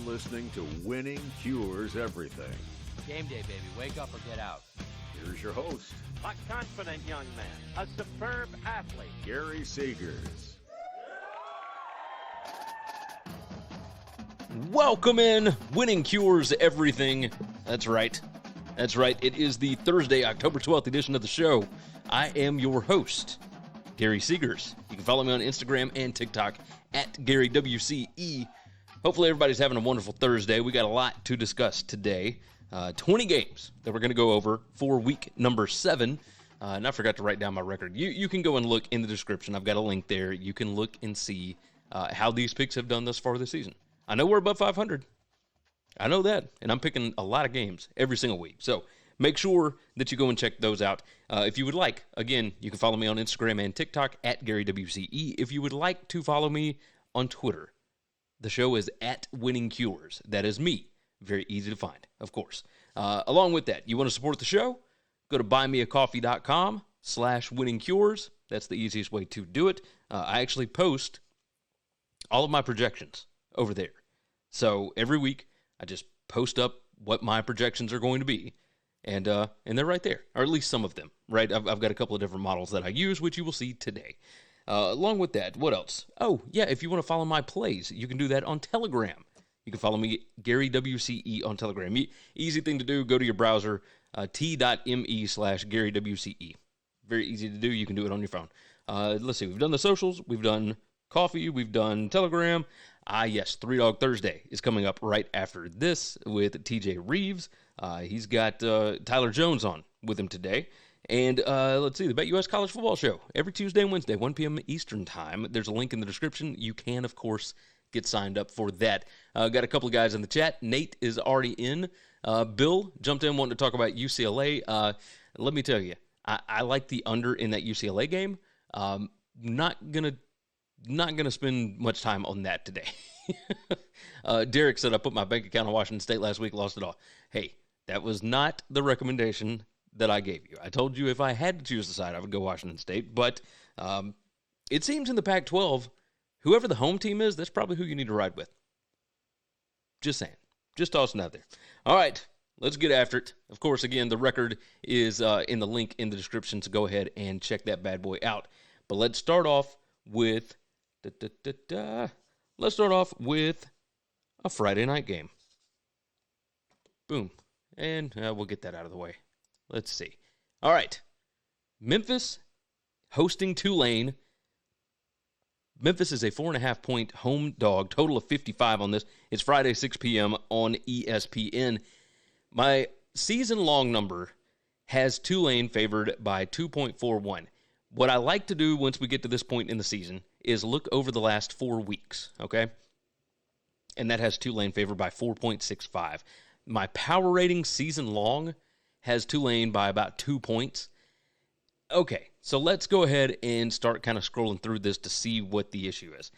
listening to Winning Cures Everything. Game day, baby. Wake up or get out. Here's your host, a confident young man, a superb athlete, Gary Seegers. Welcome in. Winning Cures Everything. That's right. It is the Thursday, October 12th edition of the show. I am your host, Gary Seegers. You can follow me on Instagram and TikTok at GaryWCE. Hopefully everybody's having a wonderful Thursday. We got a lot to discuss today. 20 games that we're going to go over for week number 7. And I forgot to write down my record. You can go and look in the description. I've got a link there. You can look and see how these picks have done thus far this season. I know we're above 500. I know that. And I'm picking a lot of games every single week. So make sure that you go and check those out. If you would like, again, you can follow me on Instagram and TikTok at GaryWCE. If you would like to follow me on Twitter, the show is at Winning Cures. That is me. Very easy to find, of course. Along with that, you want to support the show? Go to buymeacoffee.com/winningcures. That's the easiest way to do it. I actually post all of my projections over there. So every week, I just post up what my projections are going to be. And they're right there, or at least some of them, right? I've got a couple of different models that I use, which you will see today. Along with that, what else? Oh, yeah, if you want to follow my plays, you can do that on Telegram. You can follow me, Gary WCE, on Telegram. Easy thing to do, go to your browser, t.me/GaryWCE. Very easy to do. You can do it on your phone. Let's see, we've done the socials, we've done coffee, we've done Telegram. Yes, Three Dog Thursday is coming up right after this with TJ Reeves. He's got Tyler Jones on with him today. And let's see, the BetUS College Football Show, every Tuesday and Wednesday, 1 p.m. Eastern Time. There's a link in the description. You can, of course, get signed up for that. Got a couple of guys in the chat. Nate is already in. Bill jumped in wanting to talk about UCLA. Let me tell you, I like the under in that UCLA game. Not gonna spend much time on that today. Derek said I put my bank account on Washington State last week, lost it all. Hey, that was not the recommendation that I gave you. I told you if I had to choose the side, I would go Washington State. But it seems in the Pac-12, whoever the home team is, that's probably who you need to ride with. Just saying. Just tossing out there. All right, let's get after it. Of course, again, the record is in the link in the description, so go ahead and check that bad boy out. But let's start off with Let's start off with a Friday night game. Boom. And we'll get that out of the way. Let's see. All right. Memphis hosting Tulane. Memphis is a 4.5-point home dog, total of 55 on this. It's Friday, 6 p.m. on ESPN. My season-long number has Tulane favored by 2.41. What I like to do once we get to this point in the season is look over the last 4 weeks, okay? And that has Tulane favored by 4.65. My power rating season-long has Tulane by about 2 points. Okay, so let's go ahead and start kind of scrolling through this to see what the issue is.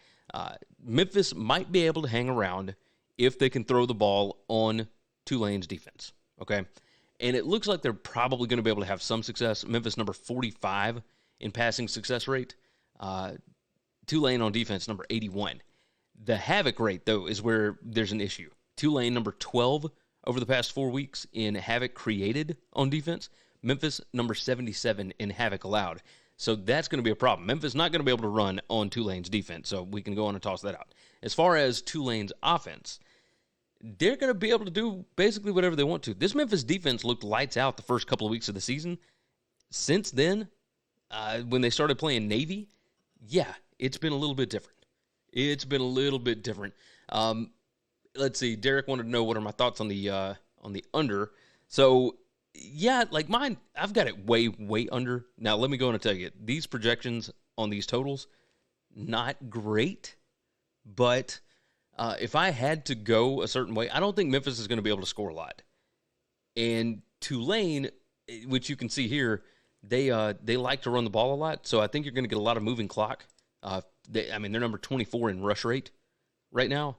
Memphis might be able to hang around if they can throw the ball on Tulane's defense, okay? And it looks like they're probably going to be able to have some success. Memphis number 45 in passing success rate. Tulane on defense number 81. The havoc rate, though, is where there's an issue. Tulane number 12 over the past 4 weeks in havoc created on defense. Memphis number 77 in havoc allowed. So that's going to be a problem. Memphis not going to be able to run on Tulane's defense, so we can go on and toss that out. As far as Tulane's offense, they're going to be able to do basically whatever they want to. This Memphis defense looked lights out the first couple of weeks of the season. Since then, when they started playing Navy, yeah, it's been a little bit different. Let's see. Derek wanted to know what are my thoughts on the under. So, yeah, like mine, I've got it way, way under. Now, let me go on and tell you, these projections on these totals, not great. But if I had to go a certain way, I don't think Memphis is going to be able to score a lot. And Tulane, which you can see here, they like to run the ball a lot. So I think you're going to get a lot of moving clock. They're number 24 in rush rate right now.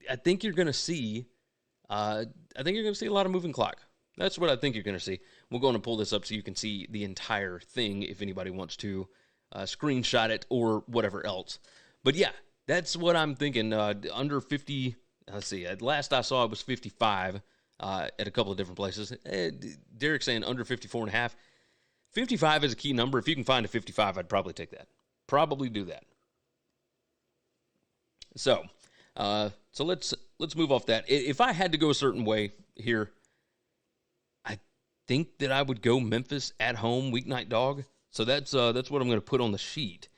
I think you're going to see a lot of moving clock. That's what I think you're going to see. We'll go on and pull this up so you can see the entire thing if anybody wants to screenshot it or whatever else. But yeah, that's what I'm thinking. Under 50 Let's see. At last I saw it was 55 at a couple of different places. Derek's saying under 54.5. 55 is a key number. If you can find a 55, I'd probably take that. Probably do that. So let's move off that. If I had to go a certain way here, I think that I would go Memphis at home, weeknight dog. So that's what I'm going to put on the sheet.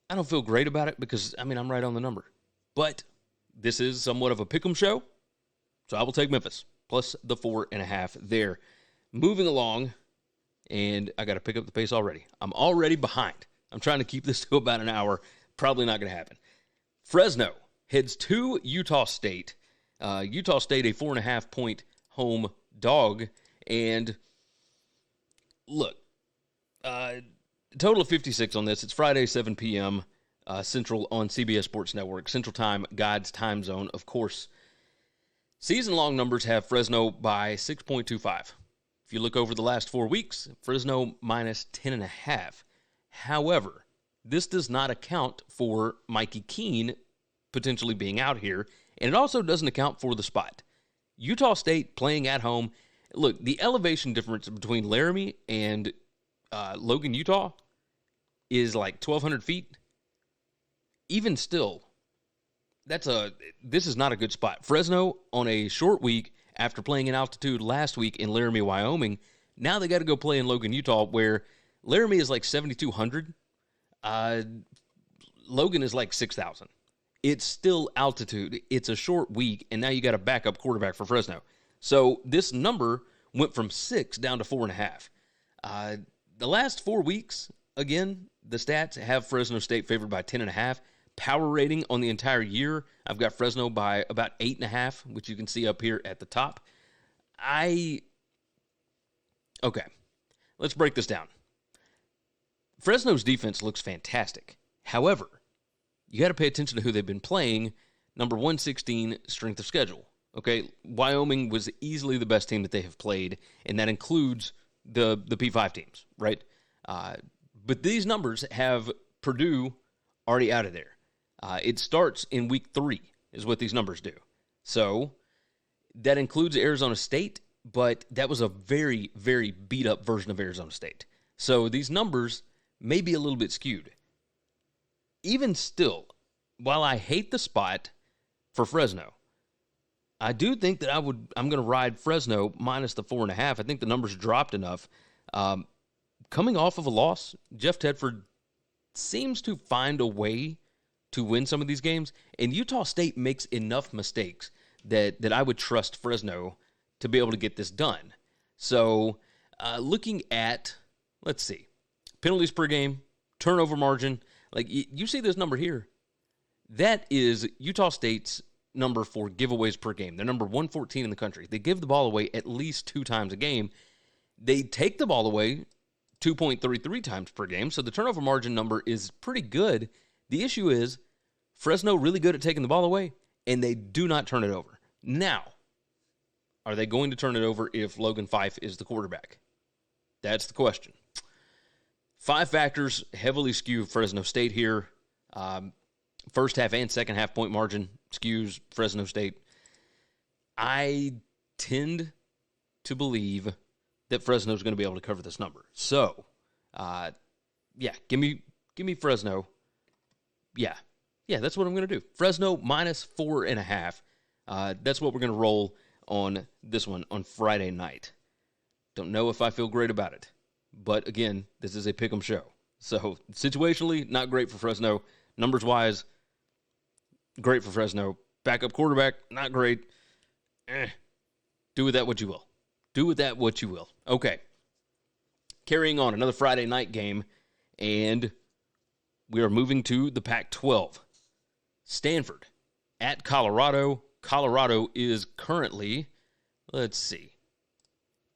I don't feel great about it because, I'm right on the number. But this is somewhat of a pick'em show, so I will take Memphis, plus the 4.5 there. Moving along, and I got to pick up the pace already. I'm already behind. I'm trying to keep this to about an hour. Probably not going to happen. Fresno heads to Utah State. Utah State, a 4.5-point home dog. And look, total of 56 on this. It's Friday, 7 p.m. Central on CBS Sports Network. Central Time, God's time zone, of course. Season-long numbers have Fresno by 6.25. If you look over the last 4 weeks, Fresno minus 10.5. However, this does not account for Mikey Keene potentially being out here, and it also doesn't account for the spot. Utah State playing at home. Look, the elevation difference between Laramie and Logan, Utah is like 1,200 feet. Even still, this is not a good spot. Fresno on a short week after playing in altitude last week in Laramie, Wyoming. Now they got to go play in Logan, Utah, where Laramie is like 7,200. Logan is like 6,000. It's still altitude. It's a short week, and now you got a backup quarterback for Fresno. So this number went from 6 down to 4.5. The last 4 weeks, again, the stats have Fresno State favored by 10.5. Power rating on the entire year, I've got Fresno by about 8.5, which you can see up here at the top. Okay, let's break this down. Fresno's defense looks fantastic. However, you got to pay attention to who they've been playing. Number 116, strength of schedule. Okay, Wyoming was easily the best team that they have played, and that includes the P5 teams, right? But these numbers have Purdue already out of there. It starts in week 3 is what these numbers do. So that includes Arizona State, but that was a very, very beat-up version of Arizona State. So these numbers may be a little bit skewed. Even still, while I hate the spot for Fresno, I do think that I'm going to ride Fresno minus the 4.5. I think the numbers dropped enough. Coming off of a loss, Jeff Tedford seems to find a way to win some of these games, and Utah State makes enough mistakes that I would trust Fresno to be able to get this done. So looking at, let's see, penalties per game, turnover margin, like you see this number here, that is Utah State's number for giveaways per game. They're number 114 in the country. They give the ball away at least 2 times a game. They take the ball away 2.33 times per game, so the turnover margin number is pretty good. The issue is Fresno really good at taking the ball away, and they do not turn it over. Now, are they going to turn it over if Logan Fife is the quarterback? That's the question. 5 factors heavily skew Fresno State here. First half and second half point margin skews Fresno State. I tend to believe that Fresno is going to be able to cover this number. So, give me Fresno. Yeah, that's what I'm going to do. Fresno minus 4.5. That's what we're going to roll on this one on Friday night. Don't know if I feel great about it. But again, this is a pick'em show. So situationally, not great for Fresno. Numbers-wise, great for Fresno. Backup quarterback, not great. Do with that what you will. Do with that what you will. Okay. Carrying on, another Friday night game, and we are moving to the Pac-12. Stanford at Colorado. Colorado is currently, let's see.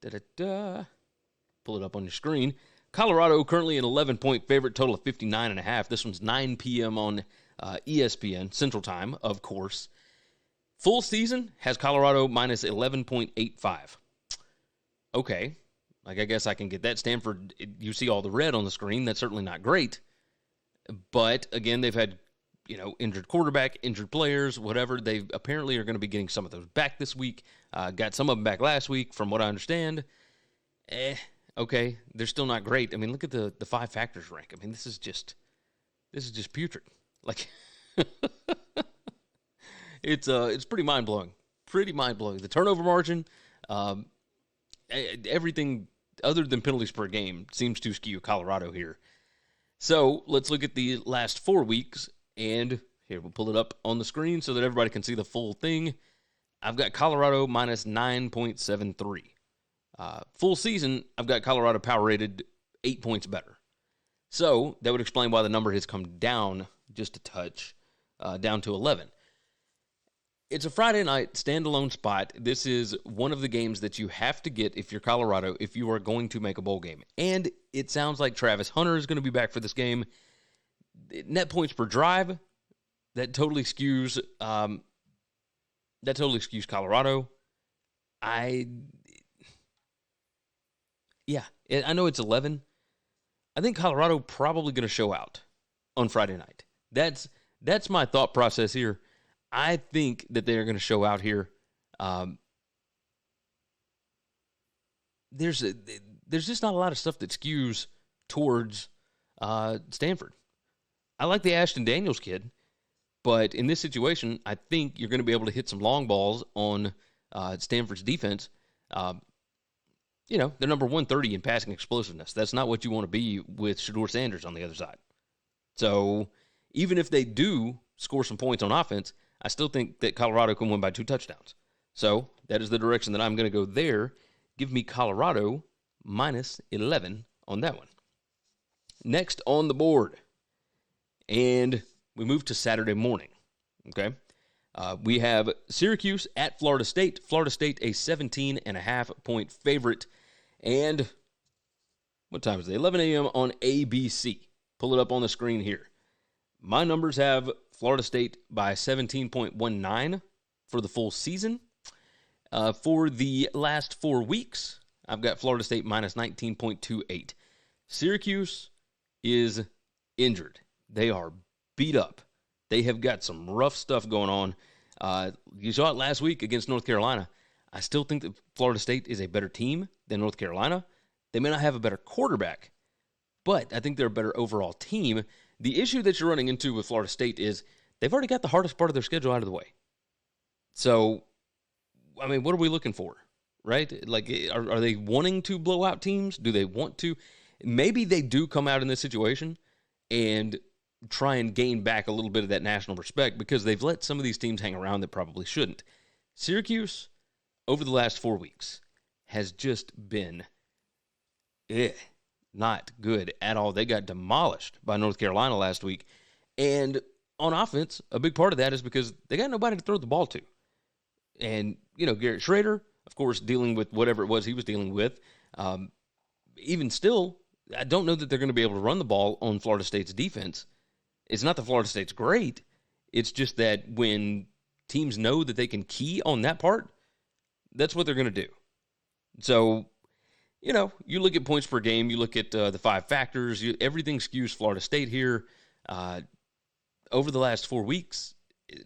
Pull it up on your screen. Colorado currently an 11-point favorite, total of 59.5. This one's 9 p.m. on ESPN, Central Time, of course. Full season has Colorado minus 11.85. Okay. I guess I can get that. Stanford, you see all the red on the screen. That's certainly not great. But, again, they've had injured quarterback, injured players, whatever. They apparently are going to be getting some of those back this week. Got some of them back last week, from what I understand. Okay, they're still not great. I mean, look at the 5 factors rank. I mean, this is just putrid. Like, it's pretty mind blowing. Pretty mind blowing. The turnover margin, everything other than penalties per game seems to skew Colorado here. So let's look at the last 4 weeks, and here, we'll pull it up on the screen so that everybody can see the full thing. I've got Colorado minus 9.73. Full season, I've got Colorado power rated 8 points better. So that would explain why the number has come down just a touch, down to 11. It's a Friday night standalone spot. This is one of the games that you have to get if you're Colorado, if you are going to make a bowl game. And it sounds like Travis Hunter is going to be back for this game. Net points per drive, that totally skews Colorado. I know it's 11. I think Colorado probably going to show out on Friday night. That's my thought process here. I think that they are going to show out here. There's just not a lot of stuff that skews towards Stanford. I like the Ashton Daniels kid, but in this situation, I think you're going to be able to hit some long balls on Stanford's defense. They're number 130 in passing explosiveness. That's not what you want to be with Shedeur Sanders on the other side. So even if they do score some points on offense, I still think that Colorado can win by 2 touchdowns. So that is the direction that I'm going to go there. Give me Colorado minus 11 on that one. Next on the board, and we move to Saturday morning. Okay, we have Syracuse at Florida State. Florida State a 17.5-point favorite. And what time is it? 11 a.m. on ABC. Pull it up on the screen here. My numbers have Florida State by 17.19 for the full season. For the last 4 weeks, I've got Florida State minus 19.28. Syracuse is injured. They are beat up. They have got some rough stuff going on. You saw it last week against North Carolina. I still think that Florida State is a better team than North Carolina. They may not have a better quarterback, but I think they're a better overall team. The issue that you're running into with Florida State is they've already got the hardest part of their schedule out of the way. So, I mean, what are we looking for, right? Like, are they wanting to blow out teams? Do they want to? Maybe they do come out in this situation and try and gain back a little bit of that national respect because they've let some of these teams hang around that probably shouldn't. Syracuse, over the last 4 weeks, has just been not good at all. They got demolished by North Carolina last week. And on offense, a big part of that is because they got nobody to throw the ball to. And, Garrett Schrader, of course, dealing with whatever it was he was dealing with. Even still, I don't know that they're going to be able to run the ball on Florida State's defense. It's not that Florida State's great. It's just that when teams know that they can key on that part, that's what they're going to do. So, you look at points per game, you look at the 5 factors, everything skews Florida State here. Over the last 4 weeks,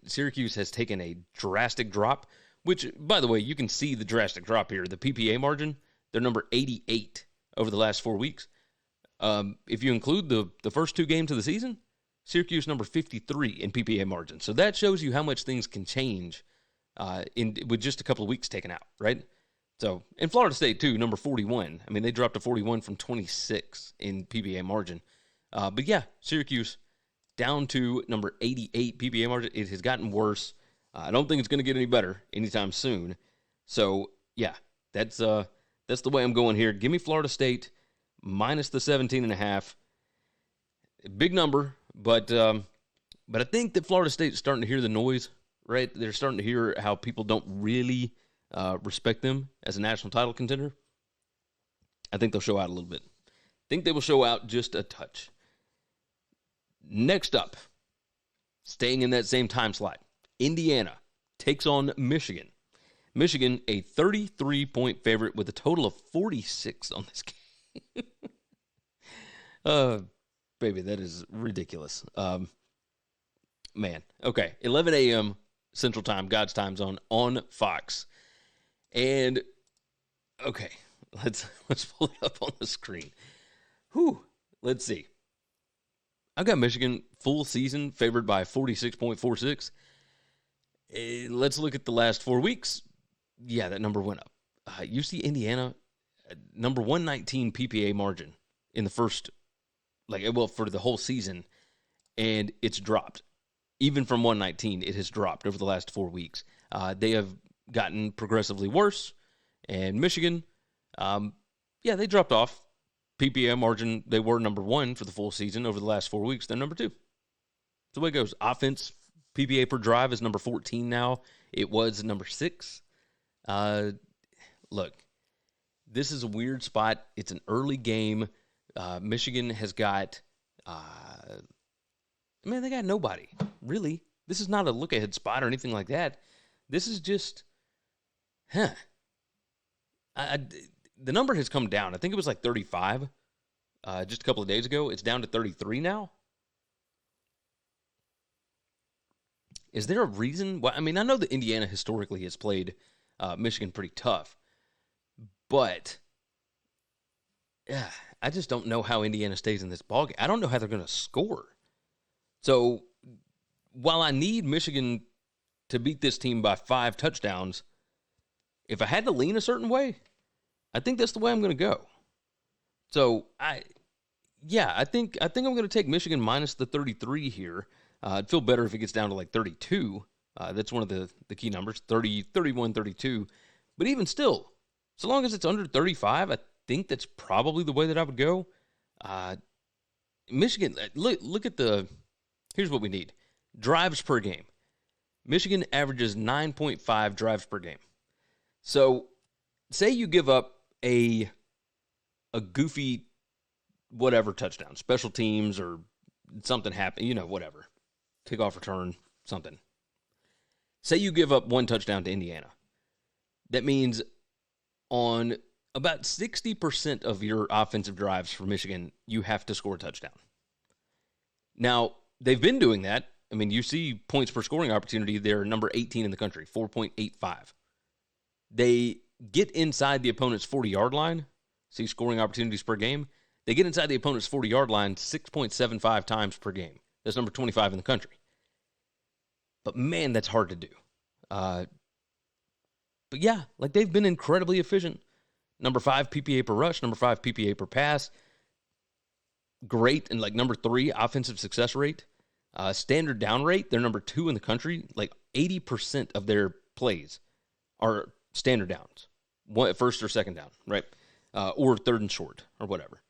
Syracuse has taken a drastic drop, which, by the way, you can see the drastic drop here. The PPA margin, they're number 88 over the last 4 weeks. If you include the first 2 games of the season, Syracuse number 53 in PPA margin. So that shows you how much things can change with just a couple of weeks taken out, right? So, and Florida State, too, number 41. I mean, they dropped to 41 from 26 in PPA margin. But yeah, Syracuse down to number 88 PPA margin. It has gotten worse. I don't think it's going to get any better anytime soon. So, yeah, that's the way I'm going here. Give me Florida State minus the 17.5. Big number, but I think that Florida State is starting to hear the noise, right? They're starting to hear how people don't really respect them as a national title contender. I think they'll show out a little bit. I think they will show out just a touch. Next up, staying in that same time slot, Indiana takes on Michigan. Michigan, a 33-point favorite with a total of 46 on this game. Baby, that is ridiculous. Man, okay. 11 a.m. Central Time, God's time zone on Fox. And, okay, let's pull it up on the screen. Whew, let's see. I've got Michigan full season favored by 46.46. Let's look at the last 4 weeks. Yeah, that number went up. You see Indiana, number 119 PPA margin in the first, for the whole season, and it's dropped. Even from 119, it has dropped over the last 4 weeks. They have gotten progressively worse, and Michigan, they dropped off. PPA margin, they were number 1 for the full season. Over the last 4 weeks, they're number 2. That's the way it goes. Offense, PPA per drive is number 14 now. It was number 6. Look, this is a weird spot. It's an early game. Michigan has got, they got nobody, really. This is not a look-ahead spot or anything like that. This is just, the number has come down. I think it was like 35 just a couple of days ago. It's down to 33 now. Is there a reason? Well, I know that Indiana historically has played Michigan pretty tough, but I just don't know how Indiana stays in this ballgame. I don't know how they're going to score. So while I need Michigan to beat this team by 5 touchdowns, if I had to lean a certain way, I think that's the way I'm going to go. So I think I'm going to take Michigan minus the 33 here. I'd feel better if it gets down to like 32. That's one of the key numbers, 30, 31, 32. But even still, so long as it's under 35, I think that's probably the way that I would go. Michigan, look at here's what we need. Drives per game. Michigan averages 9.5 drives per game. So say you give up a goofy whatever touchdown, special teams or something happen, whatever. Kickoff return, something. Say you give up 1 touchdown to Indiana. That means on about 60% of your offensive drives for Michigan, you have to score a touchdown. Now, they've been doing that. You see points per scoring opportunity, they're number 18 in the country, 4.85. They get inside the opponent's 40-yard line. See scoring opportunities per game. They get inside the opponent's 40-yard line 6.75 times per game. That's number 25 in the country. But, man, that's hard to do. But, yeah, they've been incredibly efficient. Number 5 PPA per rush, number 5 PPA per pass. Great. And, number 3 offensive success rate. Standard down rate, they're number 2 in the country. 80% of their plays are standard downs. First or second down, right? Or third and short or whatever.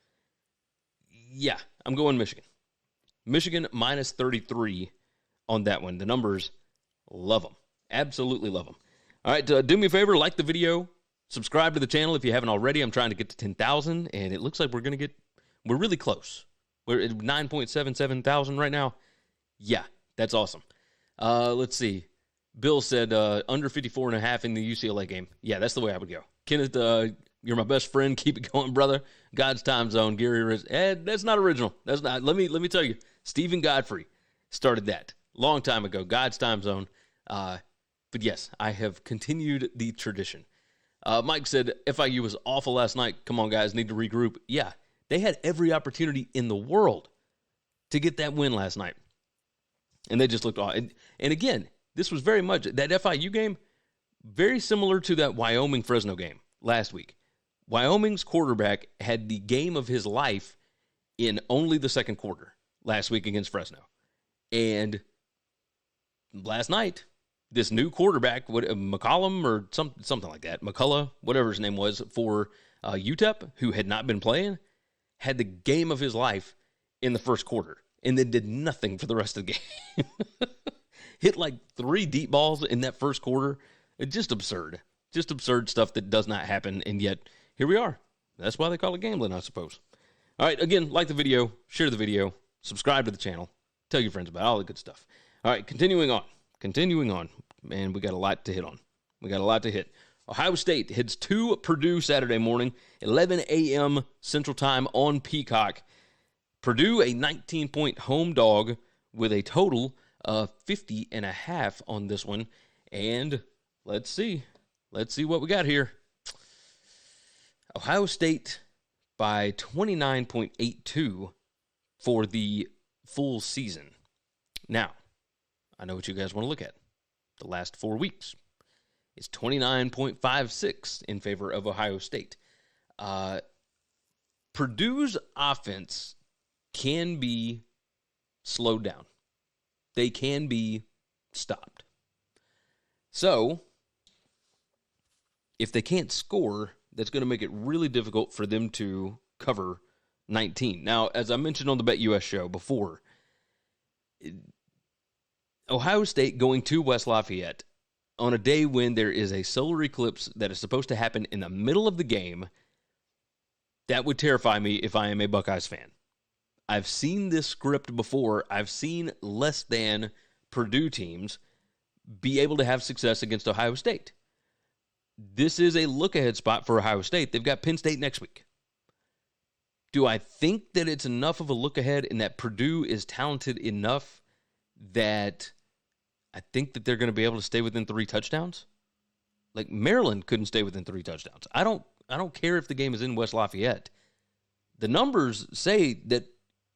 Yeah, I'm going Michigan. Michigan minus 33 on that one. The numbers, love them. Absolutely love them. All right, do me a favor, like the video, subscribe to the channel if you haven't already. I'm trying to get to 10,000, and it looks like we're really close. We're at 9.77 thousand right now. Yeah, that's awesome. Let's see. Bill said under 54.5 in the UCLA game. Yeah, that's the way I would go. Kenneth, you're my best friend. Keep it going, brother. God's time zone. Gary, that's not original. That's not. Let me tell you. Stephen Godfrey started that long time ago. God's time zone. But yes, I have continued the tradition. Mike said FIU was awful last night. Come on, guys, need to regroup. Yeah, they had every opportunity in the world to get that win last night, and they just looked off. And again, this was very much that FIU game, very similar to that Wyoming-Fresno game last week. Wyoming's quarterback had the game of his life in only the second quarter last week against Fresno. And last night, this new quarterback, McCollum or something like that, McCullough, whatever his name was, for UTEP, who had not been playing, had the game of his life in the first quarter and then did nothing for the rest of the game. Hit 3 deep balls in that first quarter. It's just absurd. Just absurd stuff that does not happen, and yet here we are. That's why they call it gambling, I suppose. All right, again, like the video, share the video, subscribe to the channel, tell your friends about all the good stuff. All right, continuing on. Man, we got a lot to hit on. We got a lot to hit. Ohio State heads to Purdue Saturday morning, 11 a.m. Central Time on Peacock. Purdue, a 19-point home dog with a total 50.5 on this one. And let's see what we got here. Ohio State by 29.82 for the full season. Now, I know what you guys want to look at. The last 4 weeks is 29.56 in favor of Ohio State. Purdue's offense can be slowed down. They can be stopped. So, if they can't score, that's going to make it really difficult for them to cover 19. Now, as I mentioned on the BetUS show before, Ohio State going to West Lafayette on a day when there is a solar eclipse that is supposed to happen in the middle of the game, that would terrify me if I am a Buckeyes fan. I've seen this script before. I've seen less than Purdue teams be able to have success against Ohio State. This is a look-ahead spot for Ohio State. They've got Penn State next week. Do I think that it's enough of a look-ahead and that Purdue is talented enough that I think that they're going to be able to stay within 3 touchdowns? Like, Maryland couldn't stay within 3 touchdowns. I don't care if the game is in West Lafayette. The numbers say that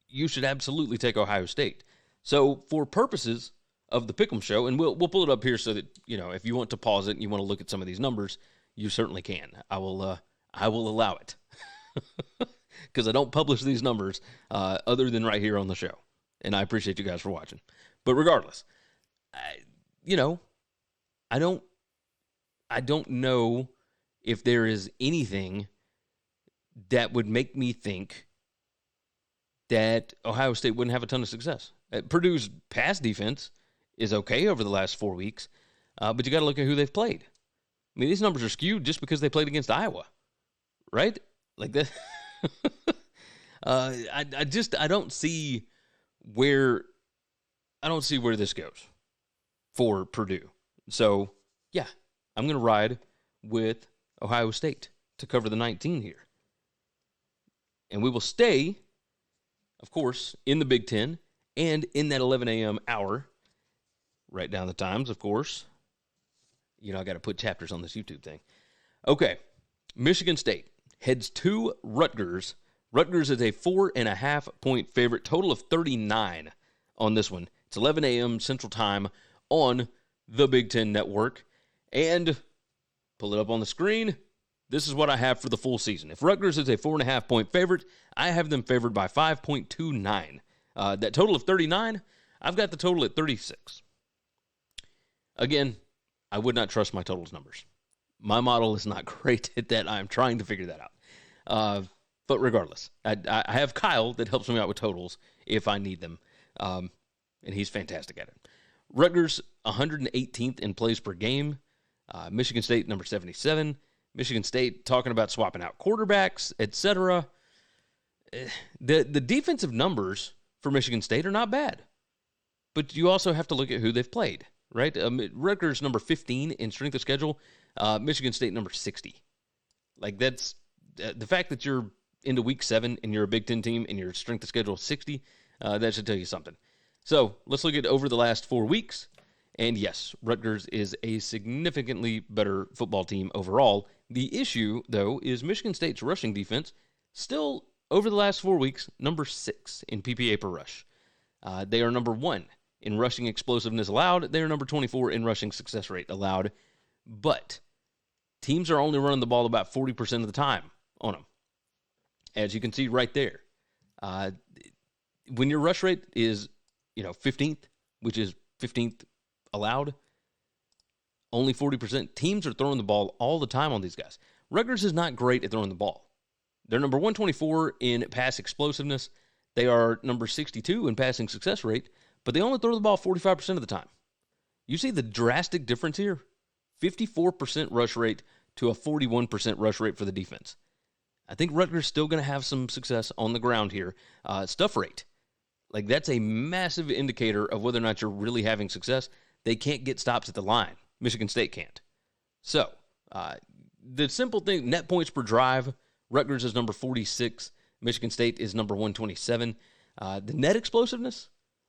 you should absolutely take Ohio State. So for purposes of the Pick'em show, and we'll pull it up here so that, if you want to pause it and you want to look at some of these numbers, you certainly can. I will allow it. Because I don't publish these numbers other than right here on the show. And I appreciate you guys for watching. But regardless, I don't know if there is anything that would make me think that Ohio State wouldn't have a ton of success. Purdue's pass defense is okay over the last 4 weeks, but you got to look at who they've played. I mean, these numbers are skewed just because they played against Iowa, right? Like that. I don't see where this goes for Purdue. So yeah, I'm going to ride with Ohio State to cover the 19 here. And we will stay, of course, in the Big Ten and in that 11 a.m. hour. Write down the times, of course. I got to put chapters on this YouTube thing. Okay, Michigan State heads to Rutgers. Rutgers is a 4.5-point favorite, total of 39 on this one. It's 11 a.m. Central Time on the Big Ten Network. And pull it up on the screen. This is what I have for the full season. If Rutgers is a 4.5-point favorite, I have them favored by 5.29. That total of 39, I've got the total at 36. Again, I would not trust my totals numbers. My model is not great at that. I'm trying to figure that out. But regardless, I have Kyle that helps me out with totals if I need them. And he's fantastic at it. Rutgers, 118th in plays per game. Michigan State, number 77. Michigan State talking about swapping out quarterbacks, etc. The defensive numbers for Michigan State are not bad. But you also have to look at who they've played, right? Rutgers, number 15 in strength of schedule. Michigan State, number 60. Like, that's the fact that you're into week 7 and you're a Big Ten team and your strength of schedule is 60, that should tell you something. So let's look at over the last 4 weeks. And yes, Rutgers is a significantly better football team overall. The issue, though, is Michigan State's rushing defense still, over the last 4 weeks, number 6 in PPA per rush. They are number 1 in rushing explosiveness allowed. They are number 24 in rushing success rate allowed. But teams are only running the ball about 40% of the time on them. As you can see right there. When your rush rate is, 15th, which is 15th allowed, only 40%. Teams are throwing the ball all the time on these guys. Rutgers is not great at throwing the ball. They're number 124 in pass explosiveness. They are number 62 in passing success rate, but they only throw the ball 45% of the time. You see the drastic difference here? 54% rush rate to a 41% rush rate for the defense. I think Rutgers is still going to have some success on the ground here. Stuff rate. Like, that's a massive indicator of whether or not you're really having success. They can't get stops at the line. Michigan State can't. So, the simple thing, net points per drive, Rutgers is number 46. Michigan State is number 127. The net explosiveness,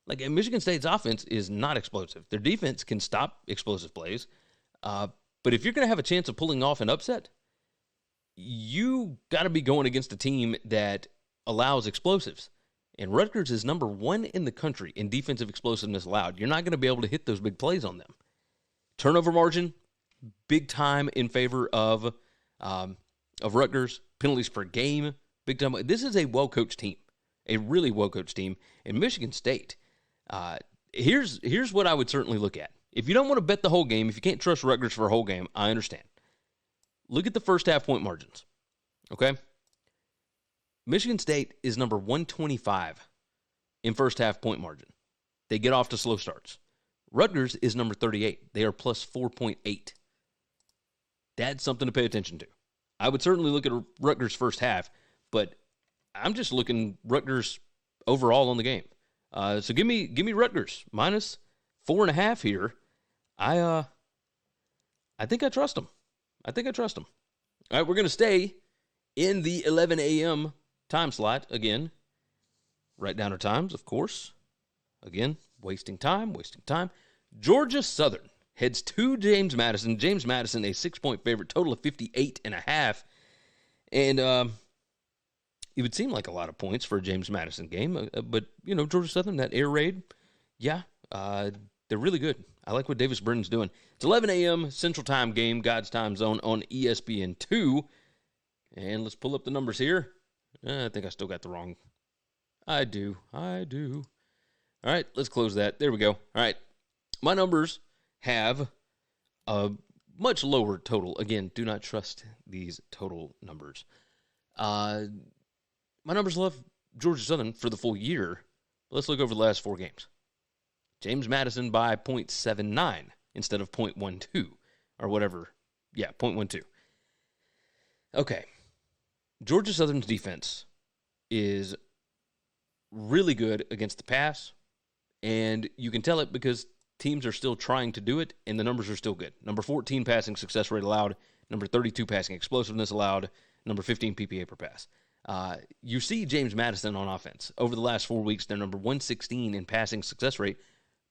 Like, Michigan State's offense is not explosive. Their defense can stop explosive plays. But if you're going to have a chance of pulling off an upset, you got to be going against a team that allows explosives. And Rutgers is number 1 in the country in defensive explosiveness allowed. You're not going to be able to hit those big plays on them. Turnover margin, big time in favor of Rutgers. Penalties per game, big time. This is a well-coached team, a really well-coached team. And Michigan State, here's what I would certainly look at. If you don't want to bet the whole game, if you can't trust Rutgers for a whole game, I understand. Look at the first half point margins, okay? Michigan State is number 125 in first half point margin. They get off to slow starts. Rutgers is number 38. They are plus 4.8. That's something to pay attention to. I would certainly look at Rutgers' first half, but I'm just looking Rutgers overall on the game. So give me Rutgers minus 4.5 here. I think I trust them. All right, we're going to stay in the 11 a.m. time slot again. Write down our times, of course. Again, wasting time. Georgia Southern heads to James Madison. James Madison, a 6-point favorite, total of 58.5. And it would seem like a lot of points for a James Madison game. But, Georgia Southern, that air raid, yeah, they're really good. I like what Davis Burton's doing. It's 11 a.m. Central Time game, God's Time Zone on ESPN2. And let's pull up the numbers here. I think I still got the wrong. I do. All right, let's close that. There we go. All right, my numbers have a much lower total. Again, do not trust these total numbers. My numbers love Georgia Southern for the full year. Let's look over the last 4 games. James Madison by 0.79 instead of 0.12 or whatever. Yeah, 0.12. Okay. Georgia Southern's defense is really good against the pass, and you can tell it because teams are still trying to do it, and the numbers are still good. Number 14 passing success rate allowed, number 32 passing explosiveness allowed, number 15 PPA per pass. You see James Madison on offense. Over the last 4 weeks, they're number 116 in passing success rate,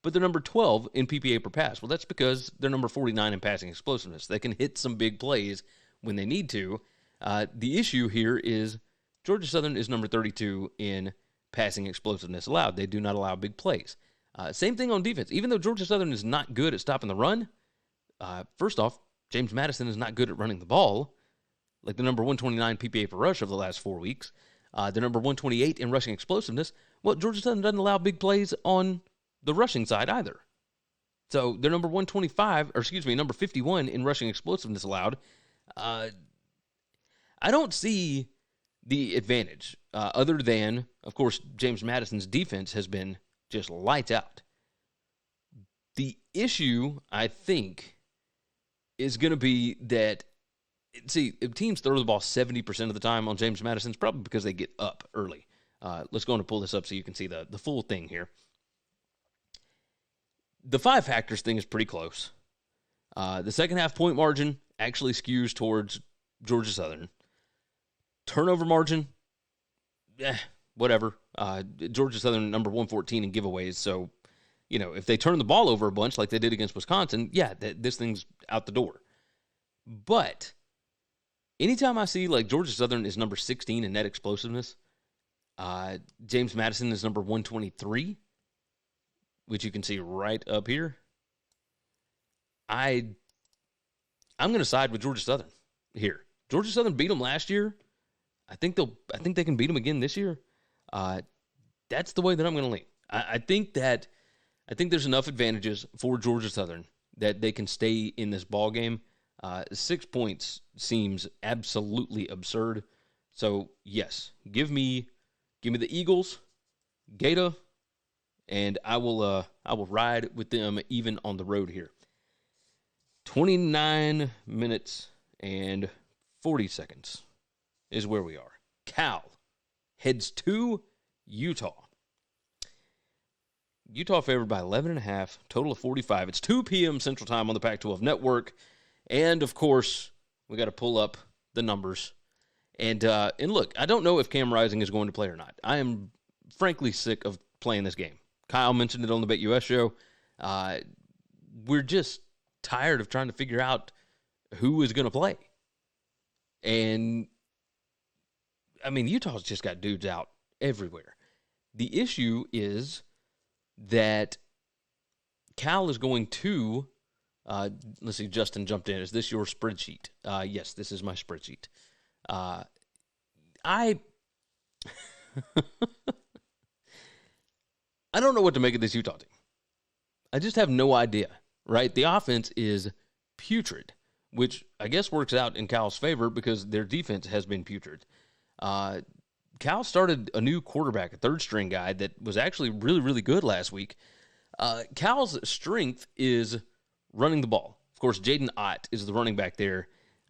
but they're number 12 in PPA per pass. Well, that's because they're number 49 in passing explosiveness. They can hit some big plays when they need to. The issue here is Georgia Southern is number 32 in passing explosiveness allowed. They do not allow big plays. Same thing on defense. Even though Georgia Southern is not good at stopping the run, first off, James Madison is not good at running the ball. Like the number 129 PPA per rush over the last 4 weeks. They're number 128 in rushing explosiveness. Well, Georgia Southern doesn't allow big plays on the rushing side either. So they're number 51 in rushing explosiveness allowed. I don't see the advantage other than, of course, James Madison's defense has been just lights out. The issue, I think, is going to be that, see, if teams throw the ball 70% of the time on James Madison, it's probably because they get up early. Let's go on and pull this up so you can see the full thing here. The 5 factors thing is pretty close. The second half point margin actually skews towards Georgia Southern. Turnover margin, whatever. Georgia Southern number 114 in giveaways. So, if they turn the ball over a bunch like they did against Wisconsin, yeah, this thing's out the door. But anytime I see like Georgia Southern is number 16 in net explosiveness, James Madison is number 123, which you can see right up here. I'm going to side with Georgia Southern here. Georgia Southern beat them last year. I think they can beat them again this year. That's the way that I'm going to lean. I think there's enough advantages for Georgia Southern that they can stay in this ball game. 6 points seems absolutely absurd. So yes, give me the Eagles, Gator, and I will ride with them even on the road here. 29 minutes and 40 seconds is where we are. Cal heads to Utah. Utah favored by 11.5, total of 45. It's 2 p.m. Central Time on the Pac-12 Network. And, of course, we got to pull up the numbers. And look, I don't know if Cam Rising is going to play or not. I am frankly sick of playing this game Kyle mentioned it on the BetUS show. We're just tired of trying to figure out who is going to play. And, I mean, Utah's just got dudes out everywhere. The issue is that Cal is going to, let's see, Justin jumped in. Is this your spreadsheet? Yes, this is my spreadsheet. I don't know what to make of this Utah team. I just have no idea, right? The offense is putrid, which I guess works out in Cal's favor because their defense has been putrid. Cal started a new quarterback, a third-string guy that was actually really, really good last week. Cal's strength is running the ball. Of course, Jaden Ott is the running back there.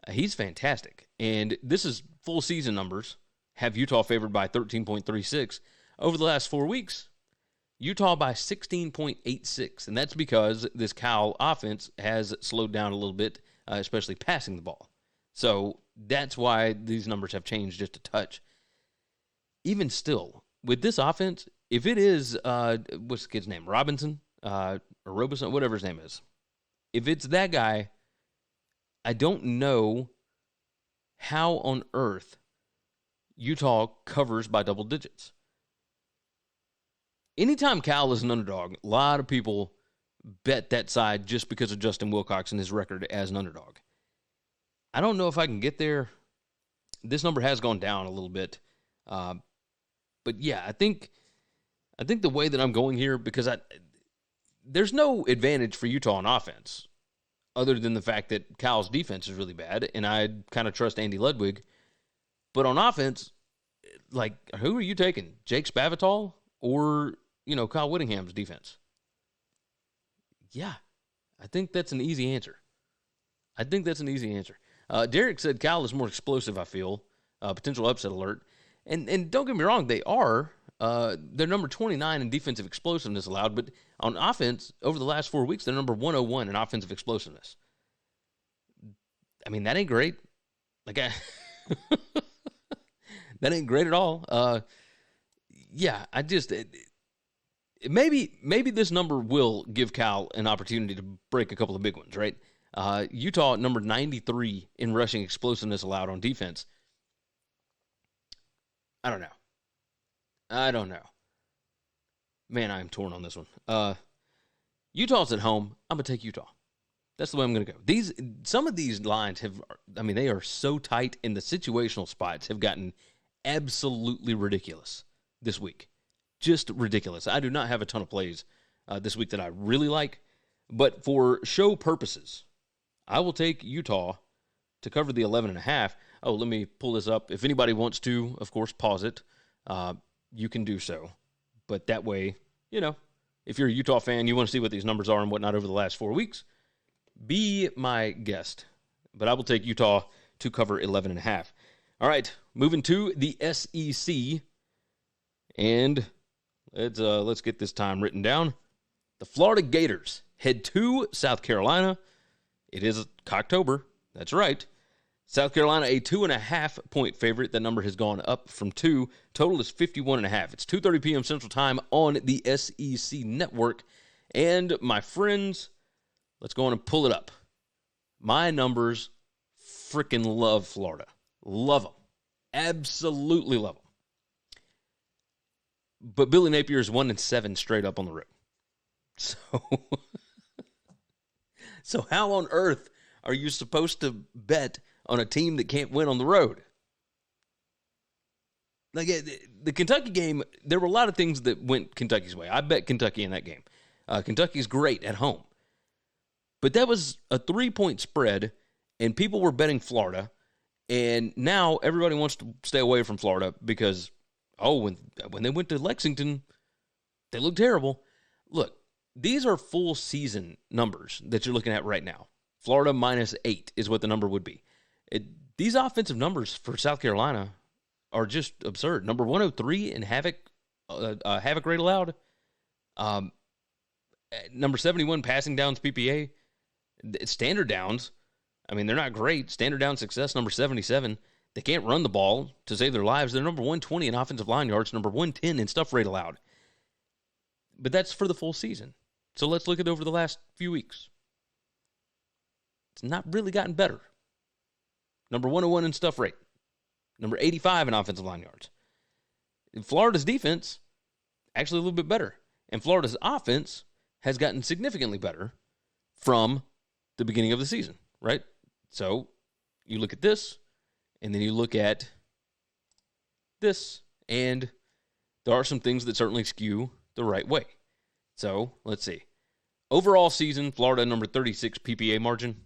He's fantastic. And this is full season numbers. Have Utah favored by 13.36. Over the last 4 weeks, Utah by 16.86. And that's because this Cal offense has slowed down a little bit, especially passing the ball. So that's why these numbers have changed just a touch. Even still, with this offense, if it is, what's the kid's name? Robinson? Or Robinson? Whatever his name is. If it's that guy, I don't know how on earth Utah covers by double digits. Anytime Cal is an underdog, a lot of people bet that side just because of Justin Wilcox and his record as an underdog. I don't know if I can get there. This number has gone down a little bit. But yeah, I think the way that I'm going here, because there's no advantage for Utah on offense other than the fact that Cal's defense is really bad, and I kind of trust Andy Ludwig. But on offense, like, who are you taking? Jake Spavital or, Kyle Whittingham's defense? Yeah, I think that's an easy answer. Derek said Cal is more explosive, I feel. Potential upset alert. And don't get me wrong, they are. They're number 29 in defensive explosiveness allowed, but on offense, over the last 4 weeks, they're number 101 in offensive explosiveness. I mean, that ain't great. That ain't great at all. Yeah, maybe this number will give Cal an opportunity to break a couple of big ones, right? Utah at number 93 in rushing explosiveness allowed on defense. I don't know. Man, I am torn on this one. Utah's at home. I'm going to take Utah. That's the way I'm going to go. Some of these lines they are so tight, and the situational spots have gotten absolutely ridiculous this week. Just ridiculous. I do not have a ton of plays this week that I really like, but for show purposes, I will take Utah to cover the 11.5. Oh, let me pull this up. If anybody wants to, of course, pause it. You can do so. But that way, if you're a Utah fan, you want to see what these numbers are and whatnot over the last 4 weeks, be my guest. But I will take Utah to cover 11.5. All right, moving to the SEC. And let's get this time written down. The Florida Gators head to South Carolina. It is Cocktober. That's right. South Carolina, a 2.5-point favorite. That number has gone up from 2. Total is 51.5. It's 2:30 p.m. Central Time on the SEC Network. And my friends, let's go on and pull it up. My numbers freaking love Florida. Love them. Absolutely love them. But Billy Napier is 1-7 straight up on the road. So how on earth are you supposed to bet on a team that can't win on the road? Like the Kentucky game, there were a lot of things that went Kentucky's way. I bet Kentucky in that game. Kentucky's great at home. But that was a 3-point spread, and people were betting Florida. And now everybody wants to stay away from Florida because, when they went to Lexington, they looked terrible. Look, these are full season numbers that you're looking at right now. Florida -8 is what the number would be. These offensive numbers for South Carolina are just absurd. Number 103 in havoc rate allowed. Number 71 passing downs PPA. Standard downs, they're not great. Standard down success, number 77. They can't run the ball to save their lives. They're number 120 in offensive line yards, number 110 in stuff rate allowed. But that's for the full season. So let's look at over the last few weeks. It's not really gotten better. Number 101 in stuff rate. Number 85 in offensive line yards. Florida's defense, actually a little bit better. And Florida's offense has gotten significantly better from the beginning of the season, right? So you look at this, and then you look at this, and there are some things that certainly skew the right way. So let's see. Overall season, Florida number 36 PPA margin.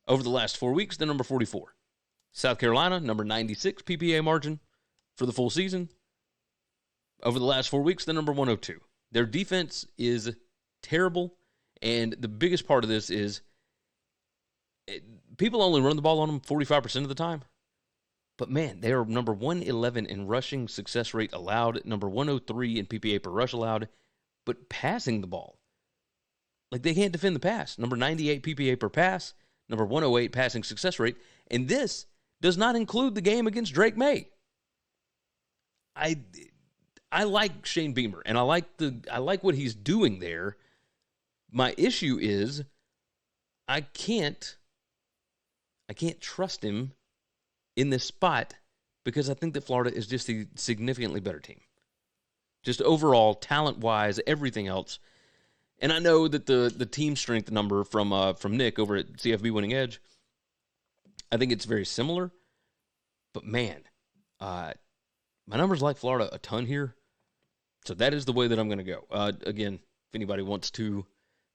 Over the last 4 weeks, they're number 44. South Carolina, number 96 PPA margin for the full season. Over the last 4 weeks, they're number 102. Their defense is terrible, and the biggest part of this is people only run the ball on them 45% of the time. But, man, they are number 111 in rushing success rate allowed, number 103 in PPA per rush allowed, but passing the ball. Like, they can't defend the pass. Number 98 PPA per pass, number 108 passing success rate, and this does not include the game against Drake May. I like Shane Beamer, and I like what he's doing there. My issue is I can't trust him in this spot because I think that Florida is just a significantly better team. Just overall, talent-wise, everything else. And I know that the team strength number from Nick over at CFB Winning Edge, I think it's very similar. But, man, my numbers like Florida a ton here. So that is the way that I'm going to go. Again, if anybody wants to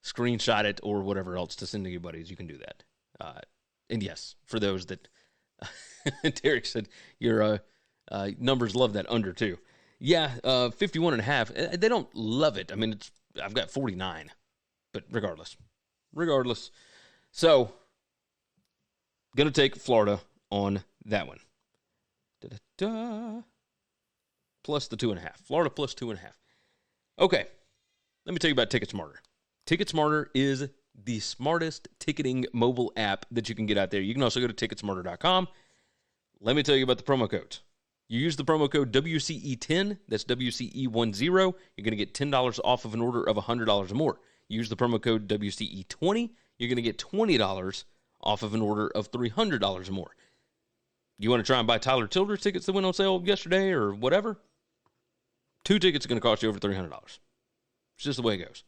screenshot it or whatever else to send to your buddies, you can do that. And, yes, for those that Derek said, your numbers love that under, too. Yeah, 51.5. They don't love it. I mean, I've got 49. But regardless. So, going to take Florida on that one. Plus the 2.5. Florida plus 2.5. Okay. Let me tell you about TicketSmarter. TicketSmarter is the smartest ticketing mobile app that you can get out there. You can also go to ticketsmarter.com. Let me tell you about the promo codes. You use the promo code WCE10, that's WCE10, you're going to get $10 off of an order of $100 or more. You use the promo code WCE20, you're going to get $20 off of an order of $300 or more. You want to try and buy Tyler Childers tickets that went on sale yesterday or whatever? 2 tickets are going to cost you over $300. It's just the way it goes.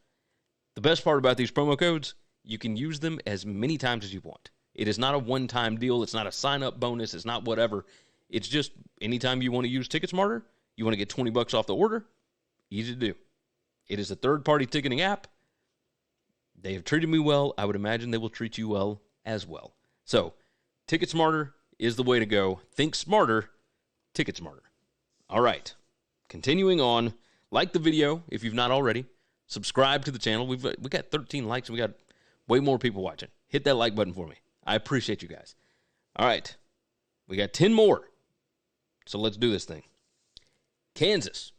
The best part about these promo codes, you can use them as many times as you want. It is not a one-time deal. It's not a sign-up bonus. It's not whatever. It's just anytime you want to use TicketSmarter, you want to get $20 off the order, easy to do. It is a third-party ticketing app. They have treated me well. I would imagine they will treat you well as well. So, TicketSmarter is the way to go. Think smarter, TicketSmarter. All right. Continuing on, like the video if you've not already. Subscribe to the channel. We got 13 likes and we got way more people watching. Hit that like button for me. I appreciate you guys. All right. We got 10 more. So let's do this thing. Kansas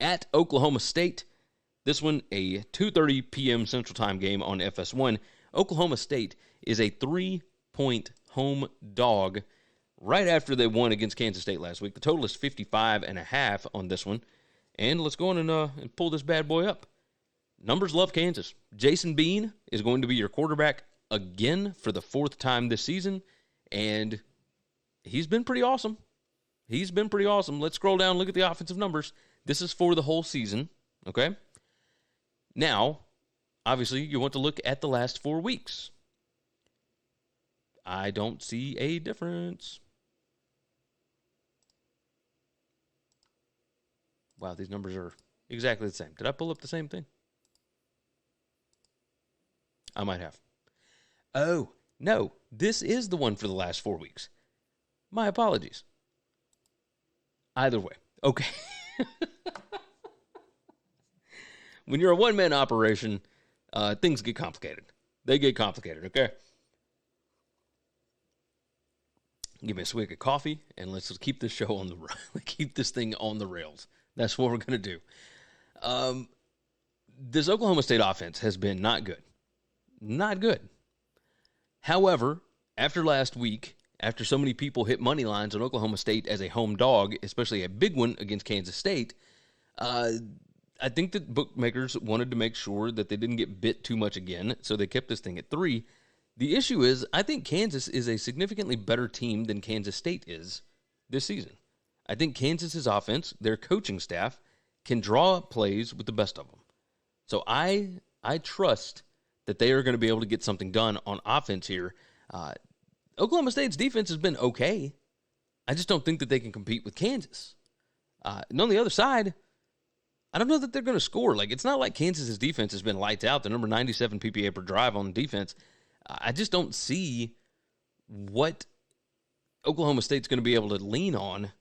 at Oklahoma State. This one, a 2:30 p.m. Central Time game on FS1. Oklahoma State is a 3-point home dog right after they won against Kansas State last week. The total is 55.5 on this one. And let's go on and pull this bad boy up. Numbers love Kansas. Jason Bean is going to be your quarterback again for the 4th time this season. And he's been pretty awesome. Let's scroll down, look at the offensive numbers. This is for the whole season, okay? Now, obviously, you want to look at the last 4 weeks. I don't see a difference. Wow, these numbers are exactly the same. Did I pull up the same thing? I might have. Oh, no. This is the one for the last 4 weeks. My apologies. Either way. Okay. When you're a one-man operation, things get complicated. They get complicated, okay? Give me a swig of coffee, and let's just keep this show on keep this thing on the rails. That's what we're going to do. This Oklahoma State offense has been not good. Not good. However, after last week, after so many people hit money lines on Oklahoma State as a home dog, especially a big one against Kansas State, I think that bookmakers wanted to make sure that they didn't get bit too much again, so they kept this thing at 3. The issue is, I think Kansas is a significantly better team than Kansas State is this season. I think Kansas's offense, their coaching staff, can draw up plays with the best of them. So I trust that they are going to be able to get something done on offense here. Oklahoma State's defense has been okay. I just don't think that they can compete with Kansas. And on the other side, I don't know that they're going to score. Like, it's not like Kansas's defense has been lights out. They're number 97 PPA per drive on defense. I just don't see what Oklahoma State's going to be able to lean on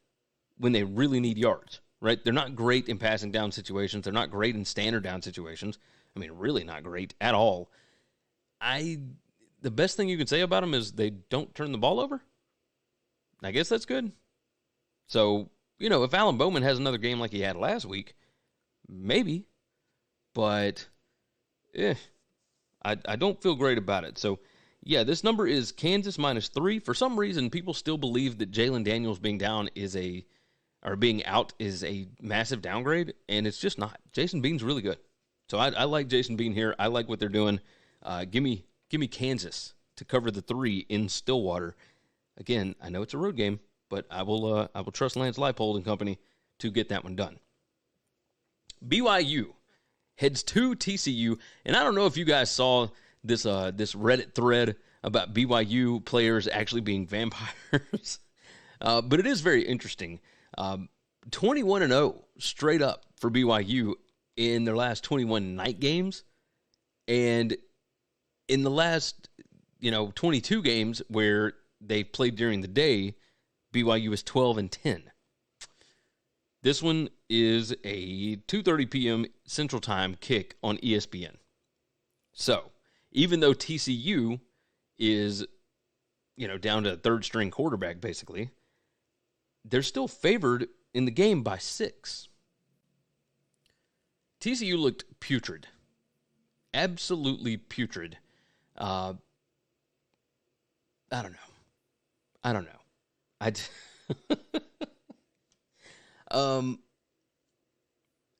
when they really need yards, right? They're not great in passing down situations. They're not great in standard down situations. I mean, really not great at all. The best thing you can say about them is they don't turn the ball over. I guess that's good. So, if Alan Bowman has another game like he had last week, maybe. But, I don't feel great about it. So, yeah, this number is Kansas -3. For some reason, people still believe that Jalen Daniels being out is a massive downgrade, and it's just not. Jason Bean's really good. So I like Jason Bean here. I like what they're doing. Give me Kansas to cover the 3 in Stillwater. Again, I know it's a road game, but I will trust Lance Leipold and company to get that one done. BYU heads to TCU, and I don't know if you guys saw this Reddit thread about BYU players actually being vampires, but it is very interesting. 21-0 straight up for BYU in their last 21 night games, and in the last 22 games where they played during the day, BYU is 12-10. This one is a 2:30 p.m. Central Time kick on ESPN. So, even though TCU is, down to a third-string quarterback, basically, they're still favored in the game by 6. TCU looked putrid. Absolutely putrid. I don't know.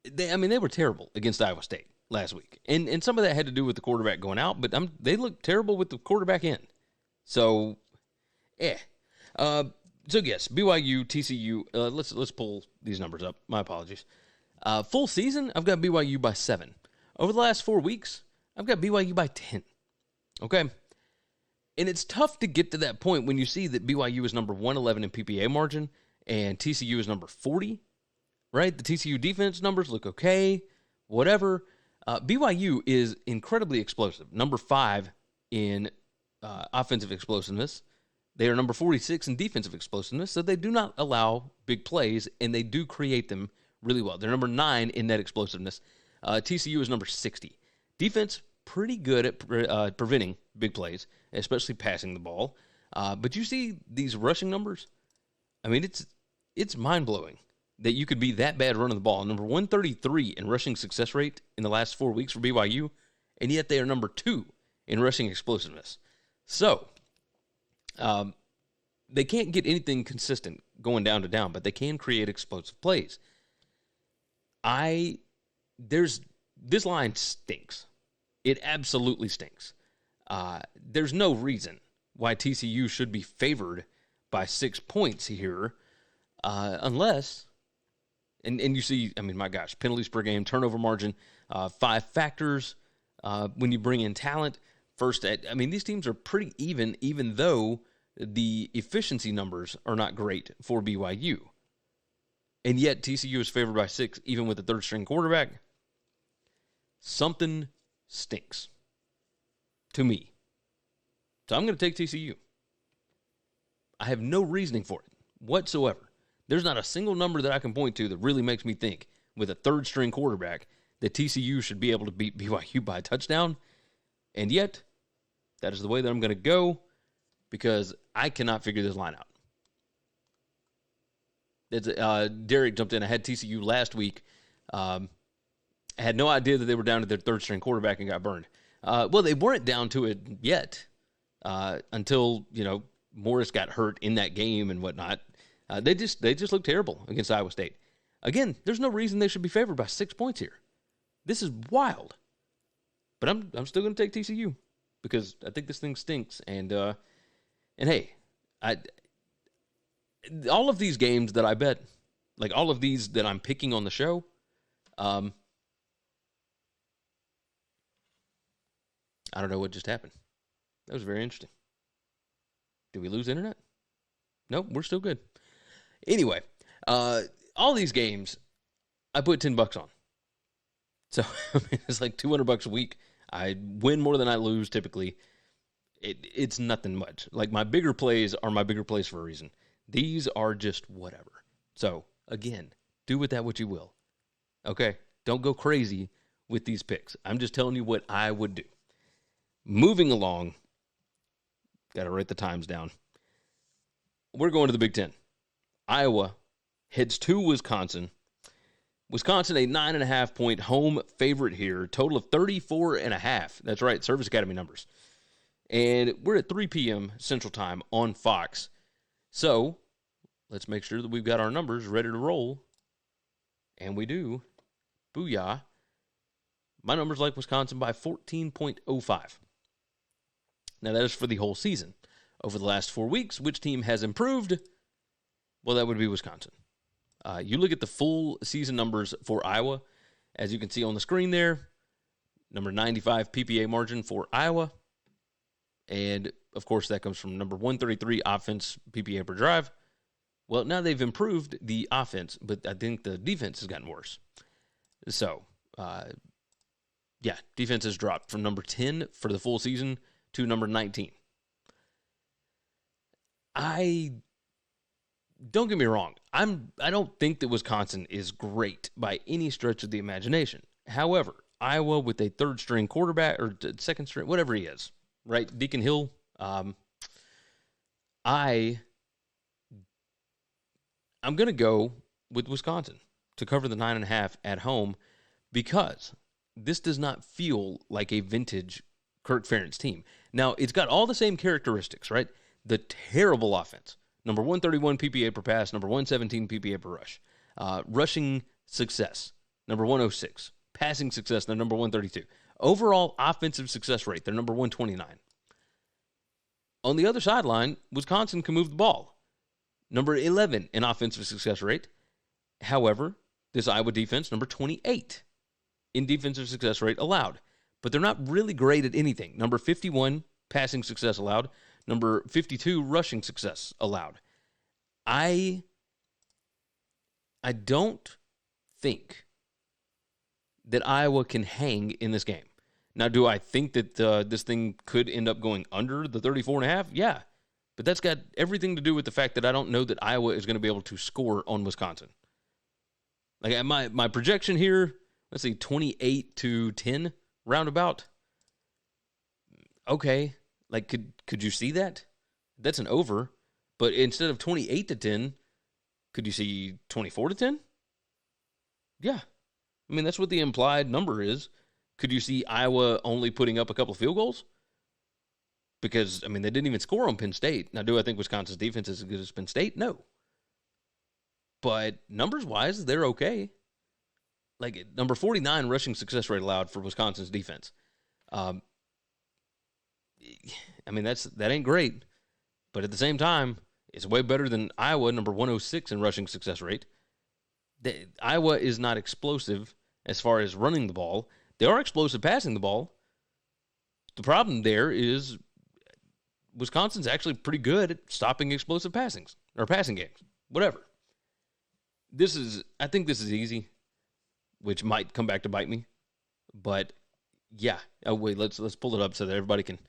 They were terrible against Iowa State last week. And some of that had to do with the quarterback going out, but they looked terrible with the quarterback in. So, so yes, BYU, TCU, let's pull these numbers up. My apologies. Full season, I've got BYU by 7. Over the last 4 weeks, I've got BYU by 10. Okay? And it's tough to get to that point when you see that BYU is number 111 in PPA margin and TCU is number 40, right? The TCU defense numbers look okay, whatever. BYU is incredibly explosive, number 5 in offensive explosiveness. They are number 46 in defensive explosiveness, so they do not allow big plays, and they do create them really well. They're number 9 in net explosiveness. TCU is number 60. Defense, pretty good at preventing big plays, especially passing the ball. But you see these rushing numbers? I mean, it's mind-blowing that you could be that bad running the ball. Number 133 in rushing success rate in the last 4 weeks for BYU, and yet they are number 2 in rushing explosiveness. So, they can't get anything consistent going down to down, but they can create explosive plays. This line stinks. It absolutely stinks. There's no reason why TCU should be favored by 6 points here, unless, and you see, I mean, my gosh, penalties per game, turnover margin, 5 factors. When you bring in talent, these teams are pretty even though the efficiency numbers are not great for BYU. And yet TCU is favored by 6, even with a third-string quarterback. Something stinks to me. So I'm going to take TCU. I have no reasoning for it whatsoever. There's not a single number that I can point to that really makes me think, with a third-string quarterback, that TCU should be able to beat BYU by a touchdown. And yet, that is the way that I'm going to go, because I cannot figure this line out. Derek jumped in. I had TCU last week. I had no idea that they were down to their third-string quarterback and got burned. Well, they weren't down to it yet until, Morris got hurt in that game and whatnot. They just looked terrible against Iowa State. Again, there's no reason they should be favored by 6 points here. This is wild. But I'm still going to take TCU because I think this thing stinks. And hey, all of these games that I bet, like all of these that I'm picking on the show, I don't know what just happened. That was very interesting. Did we lose internet? Nope, we're still good. Anyway, all these games, I put $10 on. So it's like $200 a week. I win more than I lose typically. It's nothing much. Like my bigger plays are my bigger plays for a reason. These are just whatever. So again, do with that what you will. Okay? Don't go crazy with these picks. I'm just telling you what I would do. Moving along, got to write the times down. We're going to the Big Ten. Iowa heads to Wisconsin. Wisconsin, a 9.5-point home favorite here. Total of 34.5. That's right, Service Academy numbers. And we're at 3 p.m. Central Time on Fox. So let's make sure that we've got our numbers ready to roll. And we do. Booyah. My numbers like Wisconsin by 14.05. Now, that is for the whole season. Over the last 4 weeks, which team has improved? Well, that would be Wisconsin. You look at the full season numbers for Iowa. As you can see on the screen there, number 95 PPA margin for Iowa. And, of course, that comes from number 133 offense PPA per drive. Well, now they've improved the offense, but I think the defense has gotten worse. So, defense has dropped from number 10 for the full season to number 19. Don't get me wrong. I don't think that Wisconsin is great by any stretch of the imagination. However, Iowa with a third-string quarterback or second-string, whatever he is, right? Deacon Hill. I'm going to go with Wisconsin to cover the 9.5 at home because this does not feel like a vintage Kirk Ferentz team. Now, it's got all the same characteristics, right? The terrible offense. Number 131 PPA per pass, number 117 PPA per rush. Rushing success, number 106. Passing success, they're number 132. Overall offensive success rate, they're number 129. On the other sideline, Wisconsin can move the ball. Number 11 in offensive success rate. However, this Iowa defense, number 28 in defensive success rate allowed. But they're not really great at anything. Number 51, passing success allowed. Number 52, rushing success allowed. I don't think that Iowa can hang in this game. Now, do I think that this thing could end up going under the 34.5? Yeah. But that's got everything to do with the fact that I don't know that Iowa is going to be able to score on Wisconsin. Like my projection here, let's see, 28-10 roundabout. Okay. Like, could you see that? That's an over. But instead of 28-10, could you see 24-10? Yeah. I mean, that's what the implied number is. Could you see Iowa only putting up a couple of field goals? Because, I mean, they didn't even score on Penn State. Now, do I think Wisconsin's defense is as good as Penn State? No. But numbers-wise, they're okay. Like, number 49 rushing success rate allowed for Wisconsin's defense. I mean, that ain't great. But at the same time, it's way better than Iowa, number 106 in rushing success rate. Iowa is not explosive as far as running the ball. They are explosive passing the ball. The problem there is Wisconsin's actually pretty good at stopping explosive passing games. Whatever. I think this is easy, which might come back to bite me. But yeah. Oh wait, let's pull it up so that everybody can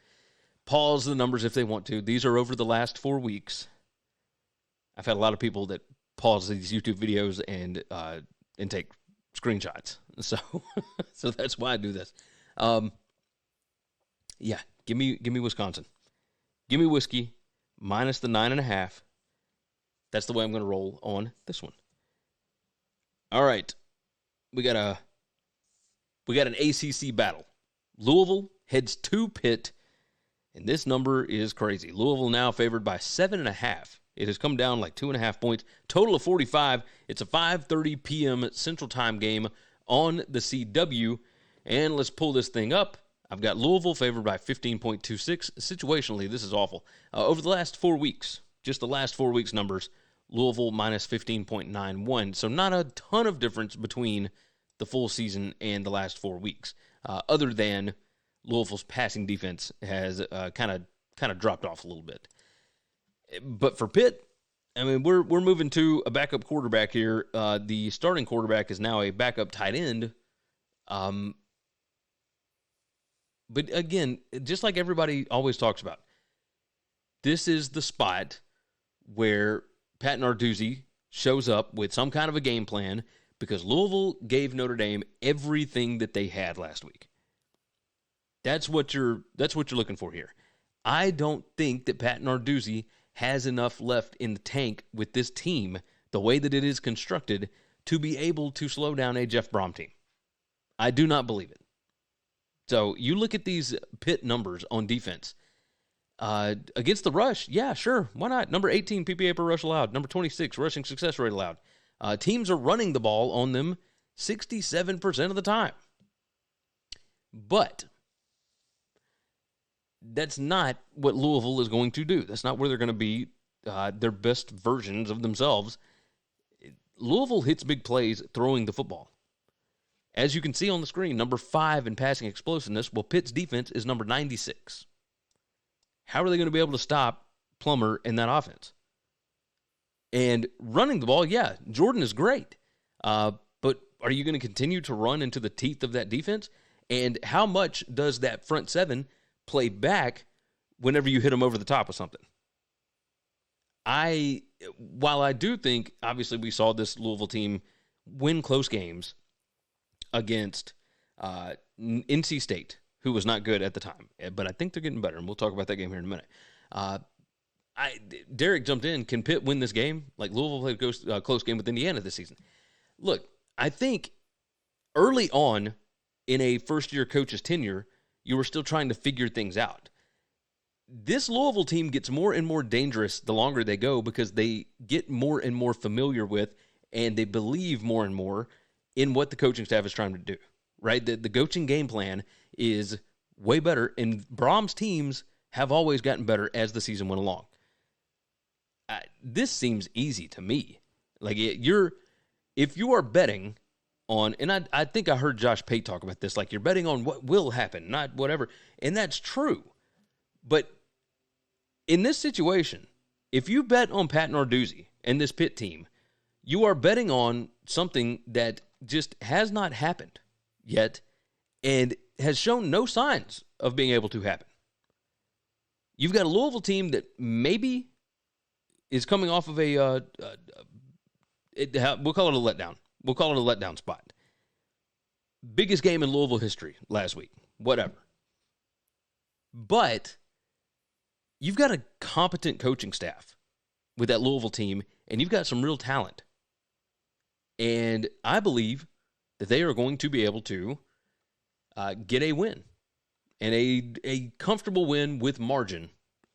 pause the numbers if they want to. These are over the last 4 weeks. I've had a lot of people that pause these YouTube videos and take screenshots. So that's why I do this. Yeah, give me Wisconsin. Give me whiskey minus the 9.5. That's the way I'm going to roll on this one. All right, we got an ACC battle. Louisville heads to Pitt, and this number is crazy. Louisville now favored by 7.5. It has come down like 2.5 points. Total of 45. It's a 5:30 p.m. Central Time game on the CW. And let's pull this thing up. I've got Louisville favored by 15.26. Situationally, this is awful. Over the last 4 weeks, just the last 4 weeks numbers, Louisville minus 15.91. So not a ton of difference between the full season and the last 4 weeks, other than Louisville's passing defense has kind of dropped off a little bit. But for Pitt, I mean, we're moving to a backup quarterback here. The starting quarterback is now a backup tight end. But again, just like everybody always talks about, this is the spot where Pat Narduzzi shows up with some kind of a game plan because Louisville gave Notre Dame everything that they had last week. That's what you're looking for here. I don't think that Pat Narduzzi has enough left in the tank with this team, the way that it is constructed, to be able to slow down a Jeff Brom team. I do not believe it. So you look at these Pitt numbers on defense. Against the rush, yeah, sure, why not? Number 18 PPA per rush allowed. Number 26 rushing success rate allowed. Teams are running the ball on them 67% of the time. But that's not what Louisville is going to do. That's not where they're going to be their best versions of themselves. Louisville hits big plays throwing the football. As you can see on the screen, number 5 in passing explosiveness, well, Pitt's defense is number 96. How are they going to be able to stop Plummer in that offense? And running the ball, yeah, Jordan is great. But are you going to continue to run into the teeth of that defense? And how much does that front seven play back whenever you hit them over the top of something? While I do think, obviously, we saw this Louisville team win close games against NC State, who was not good at the time. But I think they're getting better, and we'll talk about that game here in a minute. Derek jumped in. Can Pitt win this game? Like Louisville played a close game with Indiana this season. Look, I think early on in a first-year coach's tenure, you were still trying to figure things out. This Louisville team gets more and more dangerous the longer they go because they get more and more familiar with and they believe more and more in what the coaching staff is trying to do, right? The coaching game plan is way better, and Brom's teams have always gotten better as the season went along. This seems easy to me. Like, if you are betting on, and I think I heard Josh Pate talk about this, like you're betting on what will happen, not whatever, and that's true. But in this situation, if you bet on Pat Narduzzi and this Pitt team, you are betting on something that just has not happened yet and has shown no signs of being able to happen. You've got a Louisville team that maybe is coming off of we'll call it a letdown. We'll call it a letdown spot. Biggest game in Louisville history last week, whatever. But you've got a competent coaching staff with that Louisville team, and you've got some real talent. And I believe that they are going to be able to get a win, and a comfortable win with margin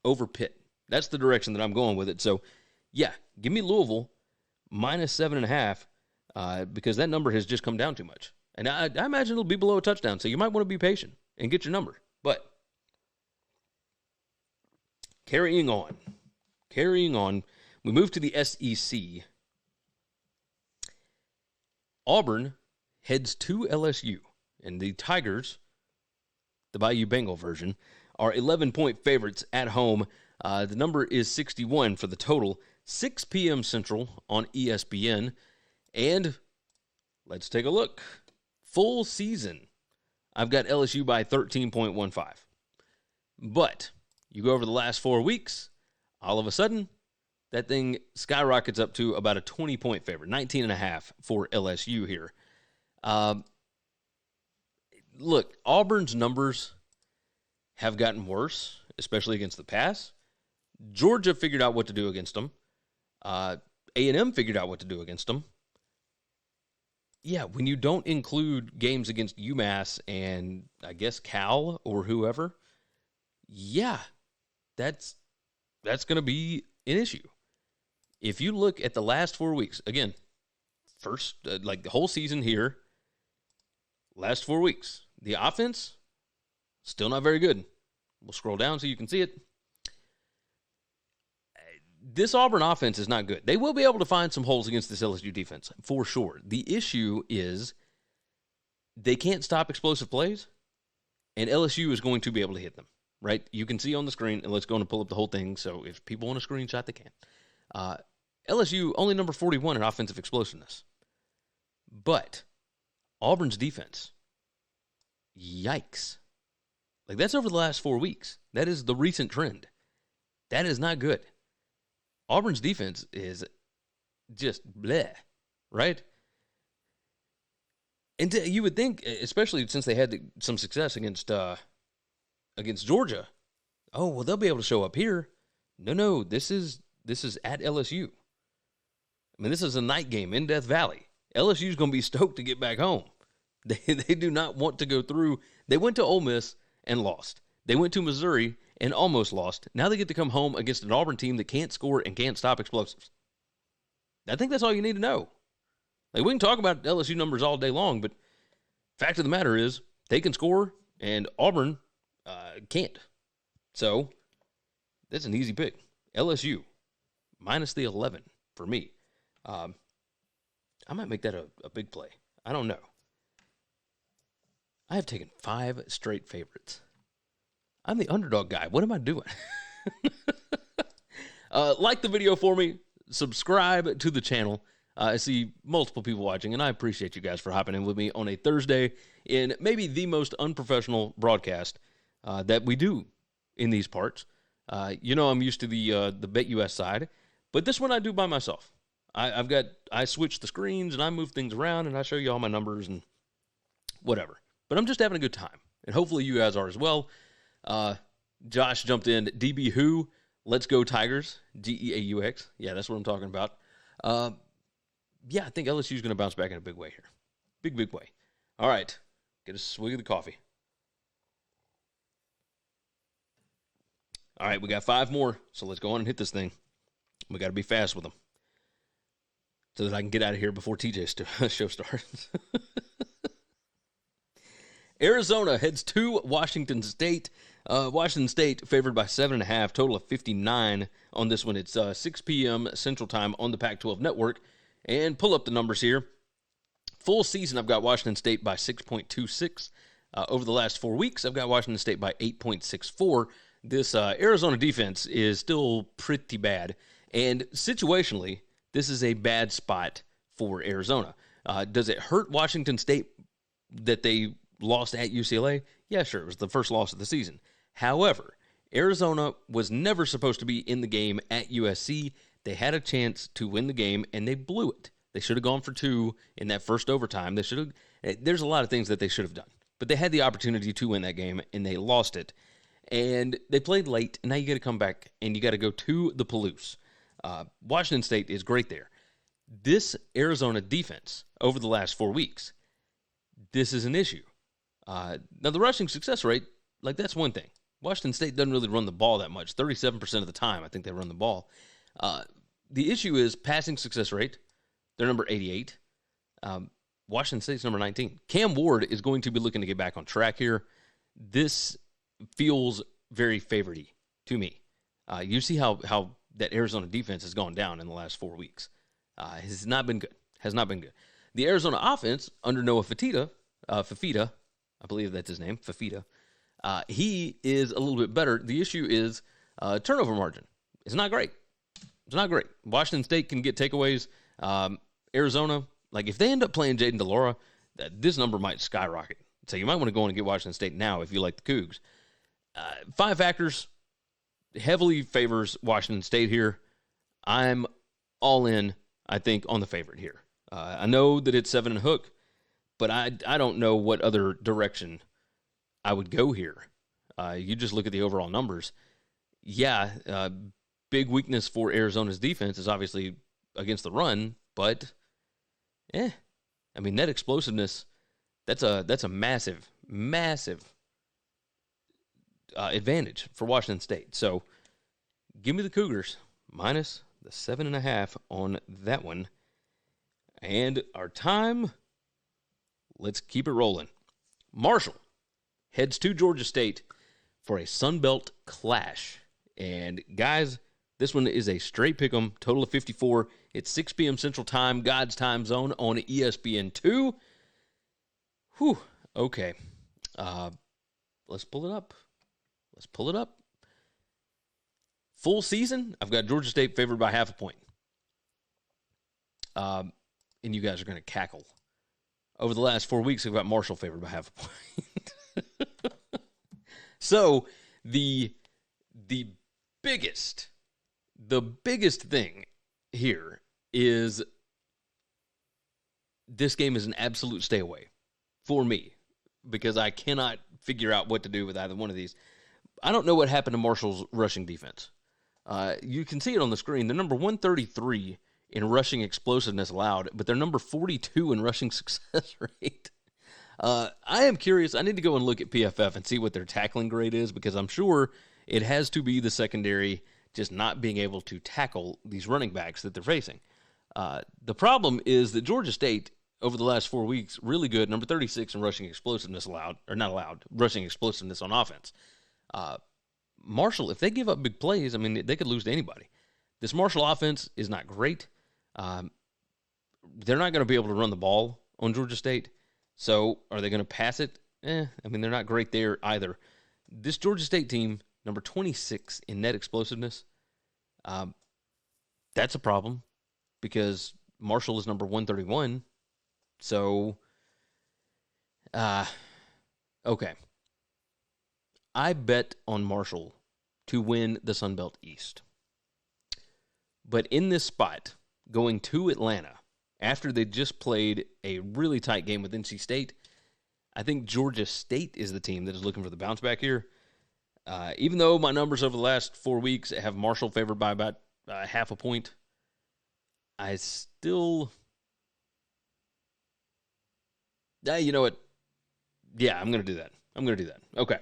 over Pitt. That's the direction that I'm going with it. So, yeah, give me Louisville minus 7.5 because that number has just come down too much. And I imagine it'll be below a touchdown, so you might want to be patient and get your number. But carrying on, we move to the SEC. Auburn heads to LSU, and the Tigers, the Bayou Bengal version, are 11-point favorites at home. The number is 61 for the total. 6 p.m. Central on ESPN. And let's take a look. Full season, I've got LSU by 13.15. But you go over the last 4 weeks, all of a sudden, that thing skyrockets up to about a 20-point favorite, 19.5 for LSU here. Look, Auburn's numbers have gotten worse, especially against the pass. Georgia figured out what to do against them. A&M figured out what to do against them. Yeah, when you don't include games against UMass and, I guess, Cal or whoever, yeah, that's going to be an issue. If you look at the last 4 weeks, again, first, like the whole season here, last 4 weeks. The offense, still not very good. We'll scroll down so you can see it. This Auburn offense is not good. They will be able to find some holes against this LSU defense, for sure. The issue is they can't stop explosive plays, and LSU is going to be able to hit them, right? You can see on the screen, and let's go and pull up the whole thing, so if people want a screenshot, they can. LSU, only number 41 in offensive explosiveness. But Auburn's defense, yikes. Like, that's over the last 4 weeks. That is the recent trend. That is not good. Auburn's defense is just bleh, right? And you would think, especially since they had some success against Georgia, oh, well, they'll be able to show up here. No, this is at LSU. I mean, this is a night game in Death Valley. LSU's going to be stoked to get back home. They do not want to go through. They went to Ole Miss and lost. They went to Missouri and almost lost. Now they get to come home against an Auburn team that can't score and can't stop explosives. I think that's all you need to know. Like, we can talk about LSU numbers all day long, but fact of the matter is they can score and Auburn can't. So that's an easy pick. LSU minus the 11 for me. I might make that a big play. I don't know. I have taken 5 straight favorites. I'm the underdog guy. What am I doing? Like the video for me. Subscribe to the channel. I see multiple people watching, and I appreciate you guys for hopping in with me on a Thursday in maybe the most unprofessional broadcast that we do in these parts. I'm used to the BetUS side, but this one I do by myself. I switch the screens, and I move things around, and I show you all my numbers and whatever. But I'm just having a good time, and hopefully you guys are as well. Josh jumped in. DB Who? Let's go Tigers. Geaux. Yeah, that's what I'm talking about. I think LSU's going to bounce back in a big way here. Big way. All right. Get a swig of the coffee. All right, we got 5 more, so let's go on and hit this thing. We got to be fast with them so that I can get out of here before TJ's show starts. Arizona heads to Washington State. Washington State favored by 7.5, total of 59 on this one. It's 6 p.m. Central Time on the Pac-12 Network. And pull up the numbers here. Full season, I've got Washington State by 6.26. Over the last 4 weeks, I've got Washington State by 8.64. This Arizona defense is still pretty bad. And situationally, this is a bad spot for Arizona. Does it hurt Washington State that they lost at UCLA? Yeah, sure. It was the first loss of the season. However, Arizona was never supposed to be in the game at USC. They had a chance to win the game, and they blew it. They should have gone for 2 in that first overtime. There's a lot of things that they should have done. But they had the opportunity to win that game, and they lost it. And they played late, and now you got to come back, and you got to go to the Palouse. Washington State is great there. This Arizona defense, over the last 4 weeks, this is an issue. Now, the rushing success rate, that's one thing. Washington State doesn't really run the ball that much. 37% of the time, I think they run the ball. The issue is passing success rate. They're number 88. Washington State's number 19. Cam Ward is going to be looking to get back on track here. This feels very favored-y to me. You see how that Arizona defense has gone down in the last 4 weeks. Has not been good. The Arizona offense under Noah Fifita, I believe that's his name, Fifita, he is a little bit better. The issue is turnover margin. It's not great. Washington State can get takeaways. Arizona, if they end up playing Jaden DeLaura, this number might skyrocket. So you might want to go in and get Washington State now if you like the Cougs. 5 factors heavily favors Washington State here. I'm all in, I think, on the favorite here. I know that it's 7 and a hook, but I don't know what other direction I would go here. You just look at the overall numbers. Yeah, big weakness for Arizona's defense is obviously against the run, but net explosiveness, that's a massive advantage for Washington State. So give me the Cougars minus the 7.5 on that one. And our time, let's keep it rolling. Marshall heads to Georgia State for a Sun Belt clash. And guys, this one is a straight pick 'em, total of 54. It's 6 p.m. Central Time, God's time zone on ESPN2. Whew, okay. Let's pull it up. Full season, I've got Georgia State favored by half a point. And you guys are going to cackle. Over the last 4 weeks, I've got Marshall favored by half a point. So, the biggest thing here is this game is an absolute stay away for me because I cannot figure out what to do with either one of these. I don't know what happened to Marshall's rushing defense. You can see it on the screen. They're number 133 in rushing explosiveness allowed, but they're number 42 in rushing success rate. I am curious. I need to go and look at PFF and see what their tackling grade is because I'm sure it has to be the secondary just not being able to tackle these running backs that they're facing. The problem is that Georgia State, over the last 4 weeks, really good, number 36 in rushing explosiveness rushing explosiveness on offense. Marshall, if they give up big plays, I mean, they could lose to anybody. This Marshall offense is not great. They're not going to be able to run the ball on Georgia State. So are they going to pass it? I mean, they're not great there either. This Georgia State team, number 26 in net explosiveness, that's a problem because Marshall is number 131. So, okay. I bet on Marshall to win the Sun Belt East. But in this spot, going to Atlanta, after they just played a really tight game with NC State, I think Georgia State is the team that is looking for the bounce back here. Even though my numbers over the last 4 weeks have Marshall favored by about half a point, I still... you know what? Yeah, I'm going to do that. Okay.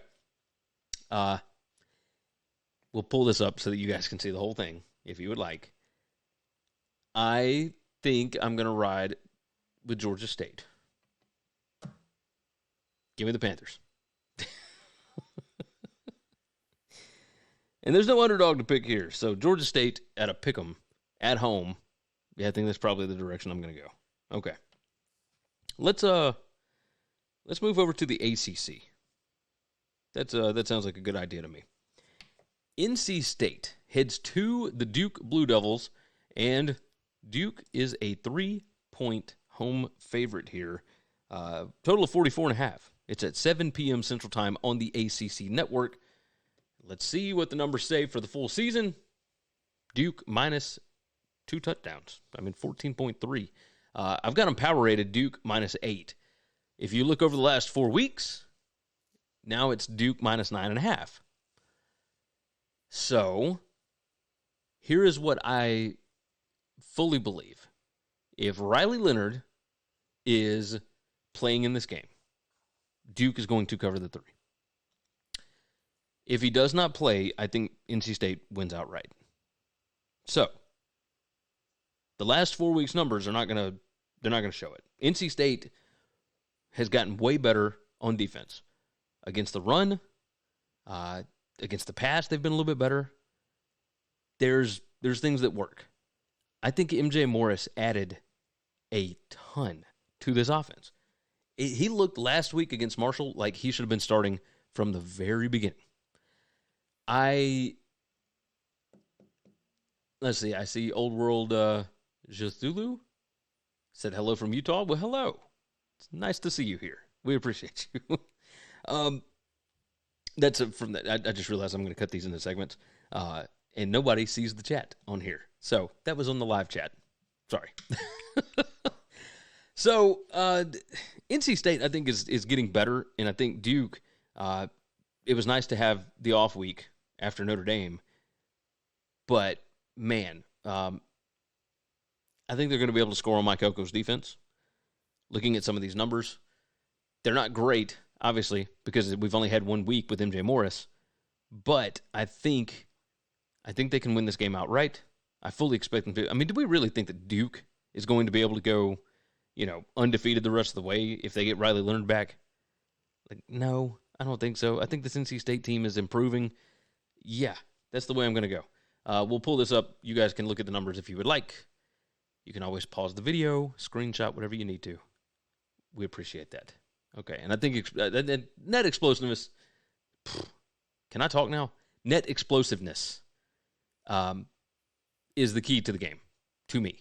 We'll pull this up so that you guys can see the whole thing, if you would like. I think I'm going to ride with Georgia State. Give me the Panthers. And there's no underdog to pick here. So Georgia State at a pick 'em at home. Yeah, I think that's probably the direction I'm going to go. Okay. Let's move over to the ACC. That sounds like a good idea to me. NC State heads to the Duke Blue Devils, and Duke is a 3-point home favorite here. Total of 44.5. It's at 7 p.m. Central Time on the ACC network. Let's see what the numbers say for the full season. Duke minus 2 touchdowns. 14.3. I've got them power rated Duke minus 8. If you look over the last 4 weeks, now it's Duke minus 9.5. So, here is what I fully believe. If Riley Leonard is playing in this game, Duke is going to cover the 3. If he does not play, I think NC State wins outright. So, the last 4 weeks' numbers are not going to show it. NC State has gotten way better on defense. Against the run, against the pass, they've been a little bit better. There's things that work. I think MJ Morris added a ton to this offense. He looked last week against Marshall like he should have been starting from the very beginning. Let's see. I see Old World Jethulu said hello from Utah. Well, hello. It's nice to see you here. We appreciate you. That's it from that. I just realized I'm going to cut these into segments, and nobody sees the chat on here. So that was on the live chat. Sorry. So NC State, I think, is getting better, and I think Duke. It was nice to have the off week after Notre Dame, but man, I think they're going to be able to score on Mike Oko's defense. Looking at some of these numbers, they're not great, obviously, because we've only had 1 week with MJ Morris. But I think they can win this game outright. I fully expect them to. I mean, do we really think that Duke is going to be able to go, undefeated the rest of the way if they get Riley Leonard back? Like, no, I don't think so. I think this NC State team is improving. Yeah, that's the way I'm going to go. We'll pull this up. You guys can look at the numbers if you would like. You can always pause the video, screenshot, whatever you need to. We appreciate that. Okay, and I think net explosiveness, can I talk now? Net explosiveness is the key to the game, to me.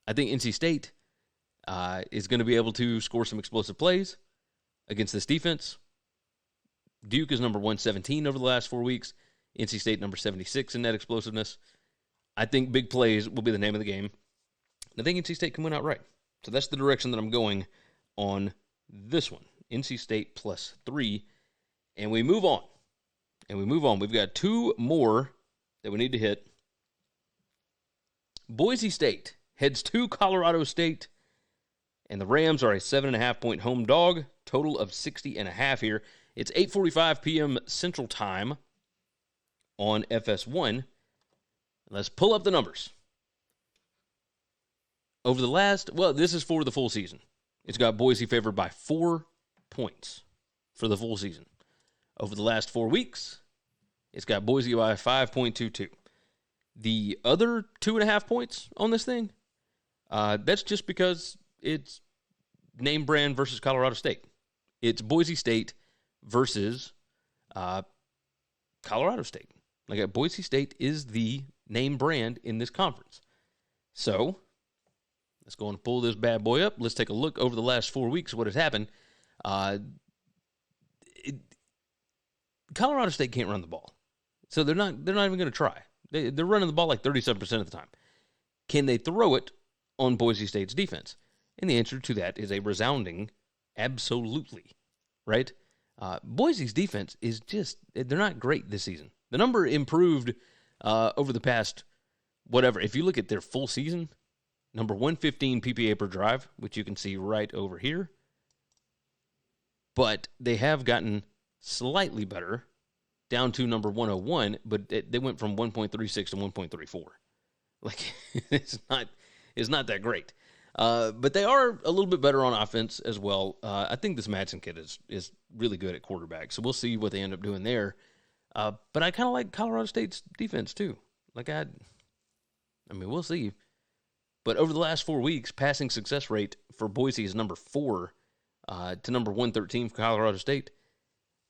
I think NC State is going to be able to score some explosive plays against this defense. Duke is number 117 over the last 4 weeks. NC State number 76 in net explosiveness. I think big plays will be the name of the game. I think NC State can win outright. So that's the direction that I'm going on this one. NC State +3. And we move on. We've got two more that we need to hit. Boise State heads to Colorado State. And the Rams are a 7.5-point home dog. Total of 60.5 here. It's 8:45 p.m. Central Time on FS1. Let's pull up the numbers. Over the last, this is for the full season. It's got Boise favored by 4 points for the full season. Over the last 4 weeks, it's got Boise by 5.22. The other 2.5 points on this thing, that's just because it's name brand versus Colorado State. It's Boise State versus Colorado State. Like, Boise State is the name brand in this conference. So, let's go and pull this bad boy up. Let's take a look over the last 4 weeks what has happened. Colorado State can't run the ball. So they're not even going to try. They're running the ball like 37% of the time. Can they throw it on Boise State's defense? And the answer to that is a resounding absolutely, right? Boise's defense is just, they're not great this season. The number improved over the past, whatever. If you look at their full season, number 115 PPA per drive, which you can see right over here. But they have gotten slightly better, down to number 101, but they went from 1.36 to 1.34. Like, it's not that great. But they are a little bit better on offense as well. I think this Madison kid is really good at quarterback, so we'll see what they end up doing there. But I kind of like Colorado State's defense too. Like, I mean, we'll see. But over the last 4 weeks, passing success rate for Boise is number 4 to number 113 for Colorado State.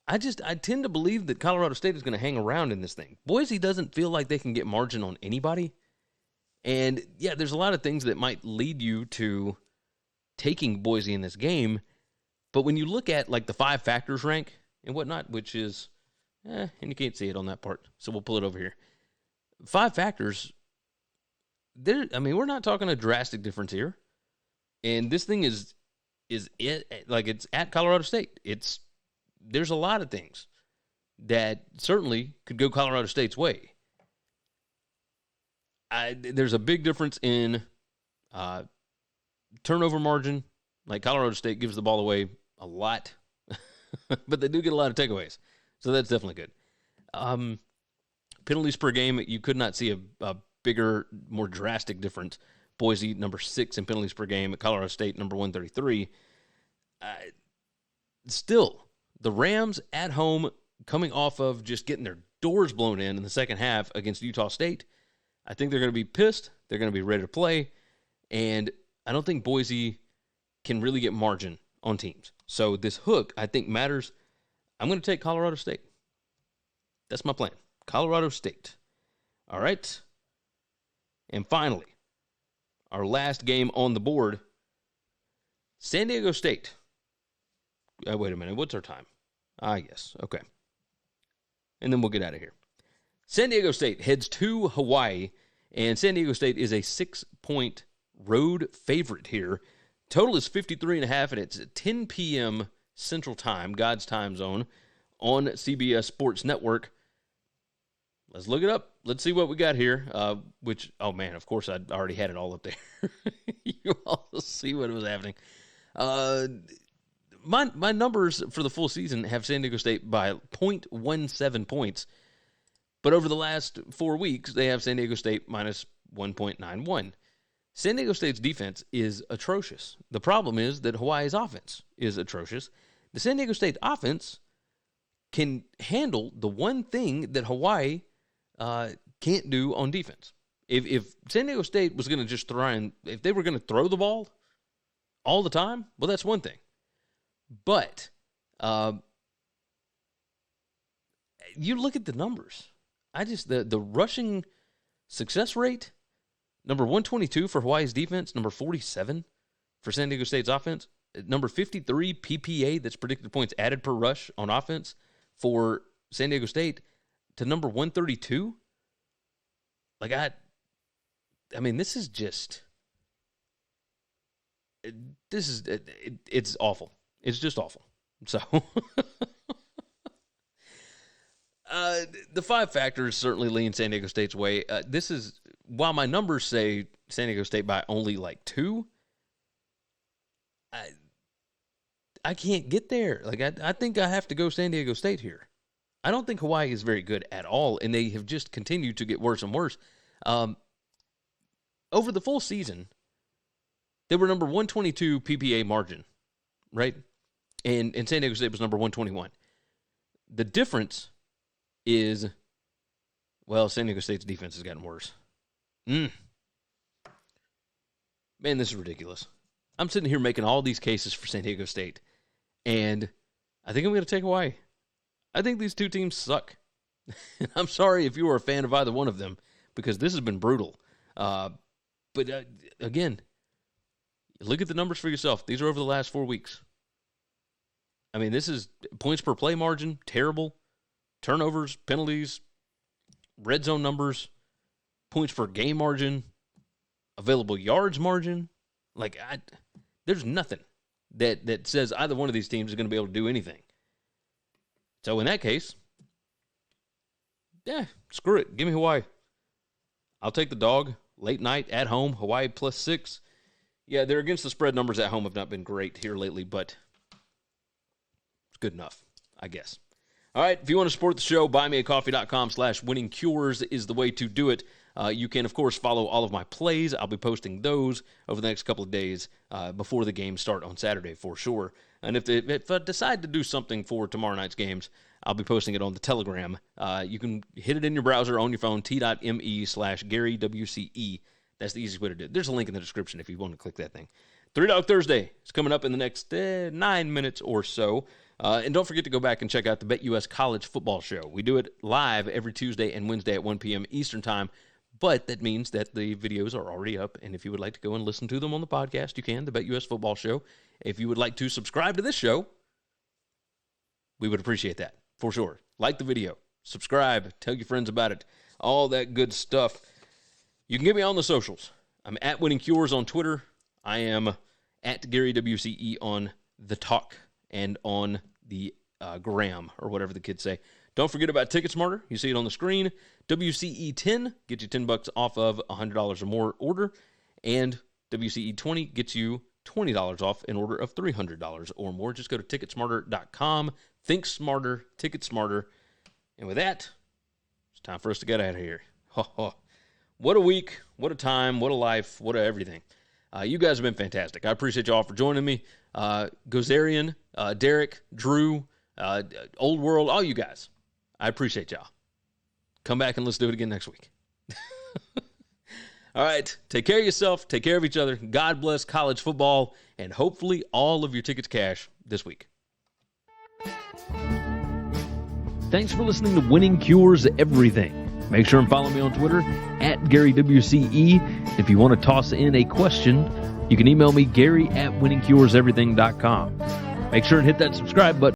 I tend to believe that Colorado State is going to hang around in this thing. Boise doesn't feel like they can get margin on anybody. And, yeah, there's a lot of things that might lead you to taking Boise in this game. But when you look at, like, the 5 factors rank and whatnot, which is, and you can't see it on that part, so we'll pull it over here. 5 factors, we're not talking a drastic difference here. And this thing is it's at Colorado State. There's a lot of things that certainly could go Colorado State's way. There's a big difference in turnover margin. Like, Colorado State gives the ball away a lot, but they do get a lot of takeaways. So that's definitely good. Penalties per game, you could not see a bigger, more drastic difference. Boise, number 6 in penalties per game. At Colorado State, number 133. Still, the Rams at home, coming off of just getting their doors blown in the second half against Utah State, I think they're going to be pissed. They're going to be ready to play. And I don't think Boise can really get margin on teams. So this hook, I think, matters. I'm going to take Colorado State. That's my plan. Colorado State. All right. And finally, our last game on the board, San Diego State. Wait a minute. What's our time? Yes. Okay. And then we'll get out of here. San Diego State heads to Hawaii, and San Diego State is a 6-point road favorite here. Total is 53.5, and it's at 10 p.m. Central Time, God's time zone, on CBS Sports Network. Let's look it up. Let's see what we got here, which, oh, man, of course, I already had it all up there. You all see what was happening. My numbers for the full season have San Diego State by 0.17 points. But over the last 4 weeks, they have San Diego State minus 1.91. San Diego State's defense is atrocious. The problem is that Hawaii's offense is atrocious. the San Diego State offense can handle the one thing that Hawaii can't do on defense. If San Diego State was going to just if they were going to throw the ball all the time, well, that's one thing. But you look at the numbers. The rushing success rate, number 122 for Hawaii's defense, number 47 for San Diego State's offense, number 53 PPA, that's predicted points added per rush on offense for San Diego State, to number 132. This is just, it's awful. It's just awful. So, the 5 factors certainly lean San Diego State's way. While my numbers say San Diego State by only 2, I can't get there. I think I have to go San Diego State here. I don't think Hawaii is very good at all, and they have just continued to get worse and worse. Over the full season, they were number 122 PPA margin, right? And San Diego State was number 121. The difference is, San Diego State's defense has gotten worse. Man, this is ridiculous. I'm sitting here making all these cases for San Diego State, and I think I'm going to take Hawaii. I think these two teams suck. I'm sorry if you were a fan of either one of them, because this has been brutal. But again, look at the numbers for yourself. These are over the last 4 weeks. This is points per play margin, terrible. Turnovers, penalties, red zone numbers, points per game margin, available yards margin. There's nothing that says either one of these teams is going to be able to do anything. So in that case, screw it. Give me Hawaii. I'll take the dog. Late night, at home, Hawaii +6. Yeah, they're against the spread numbers at home have not been great here lately, but it's good enough, I guess. All right, if you want to support the show, buymeacoffee.com/winningcures is the way to do it. You can, of course, follow all of my plays. I'll be posting those over the next couple of days before the games start on Saturday for sure. And if I decide to do something for tomorrow night's games, I'll be posting it on the Telegram. You can hit it in your browser on your phone, t.me/GaryWCE. That's the easiest way to do it. There's a link in the description if you want to click that thing. 3 Dog Thursday is coming up in the next 9 minutes or so. And don't forget to go back and check out the BetUS College Football Show. We do it live every Tuesday and Wednesday at 1 p.m. Eastern Time, but that means that the videos are already up, and if you would like to go and listen to them on the podcast, you can, the BetUS Football Show. If you would like to subscribe to this show, we would appreciate that, for sure. Like the video, subscribe, tell your friends about it, all that good stuff. You can get me on the socials. I'm at Winning Cures on Twitter. I am at GaryWCE on the talk and on the gram, or whatever the kids say. Don't forget about Ticket Smarter. You see it on the screen. WCE10 gets you $10 off of $100 or more order, and WCE20 gets you $20 off an order of $300 or more. Just go to ticketsmarter.com. Think smarter, ticket smarter. And with that, it's time for us to get out of here. What a week, what a time, what a life, what a everything. You guys have been fantastic. I appreciate you all for joining me. Gozerian, Derek, Drew, Old World, all you guys. I appreciate y'all. Come back and let's do it again next week. All right. Take care of yourself. Take care of each other. God bless college football, and hopefully all of your tickets cash this week. Thanks for listening to Winning Cures Everything. Make sure and follow me on Twitter at GaryWCE. If you want to toss in a question, you can email me, Gary@winningcureseverything.com. Make sure and hit that subscribe button.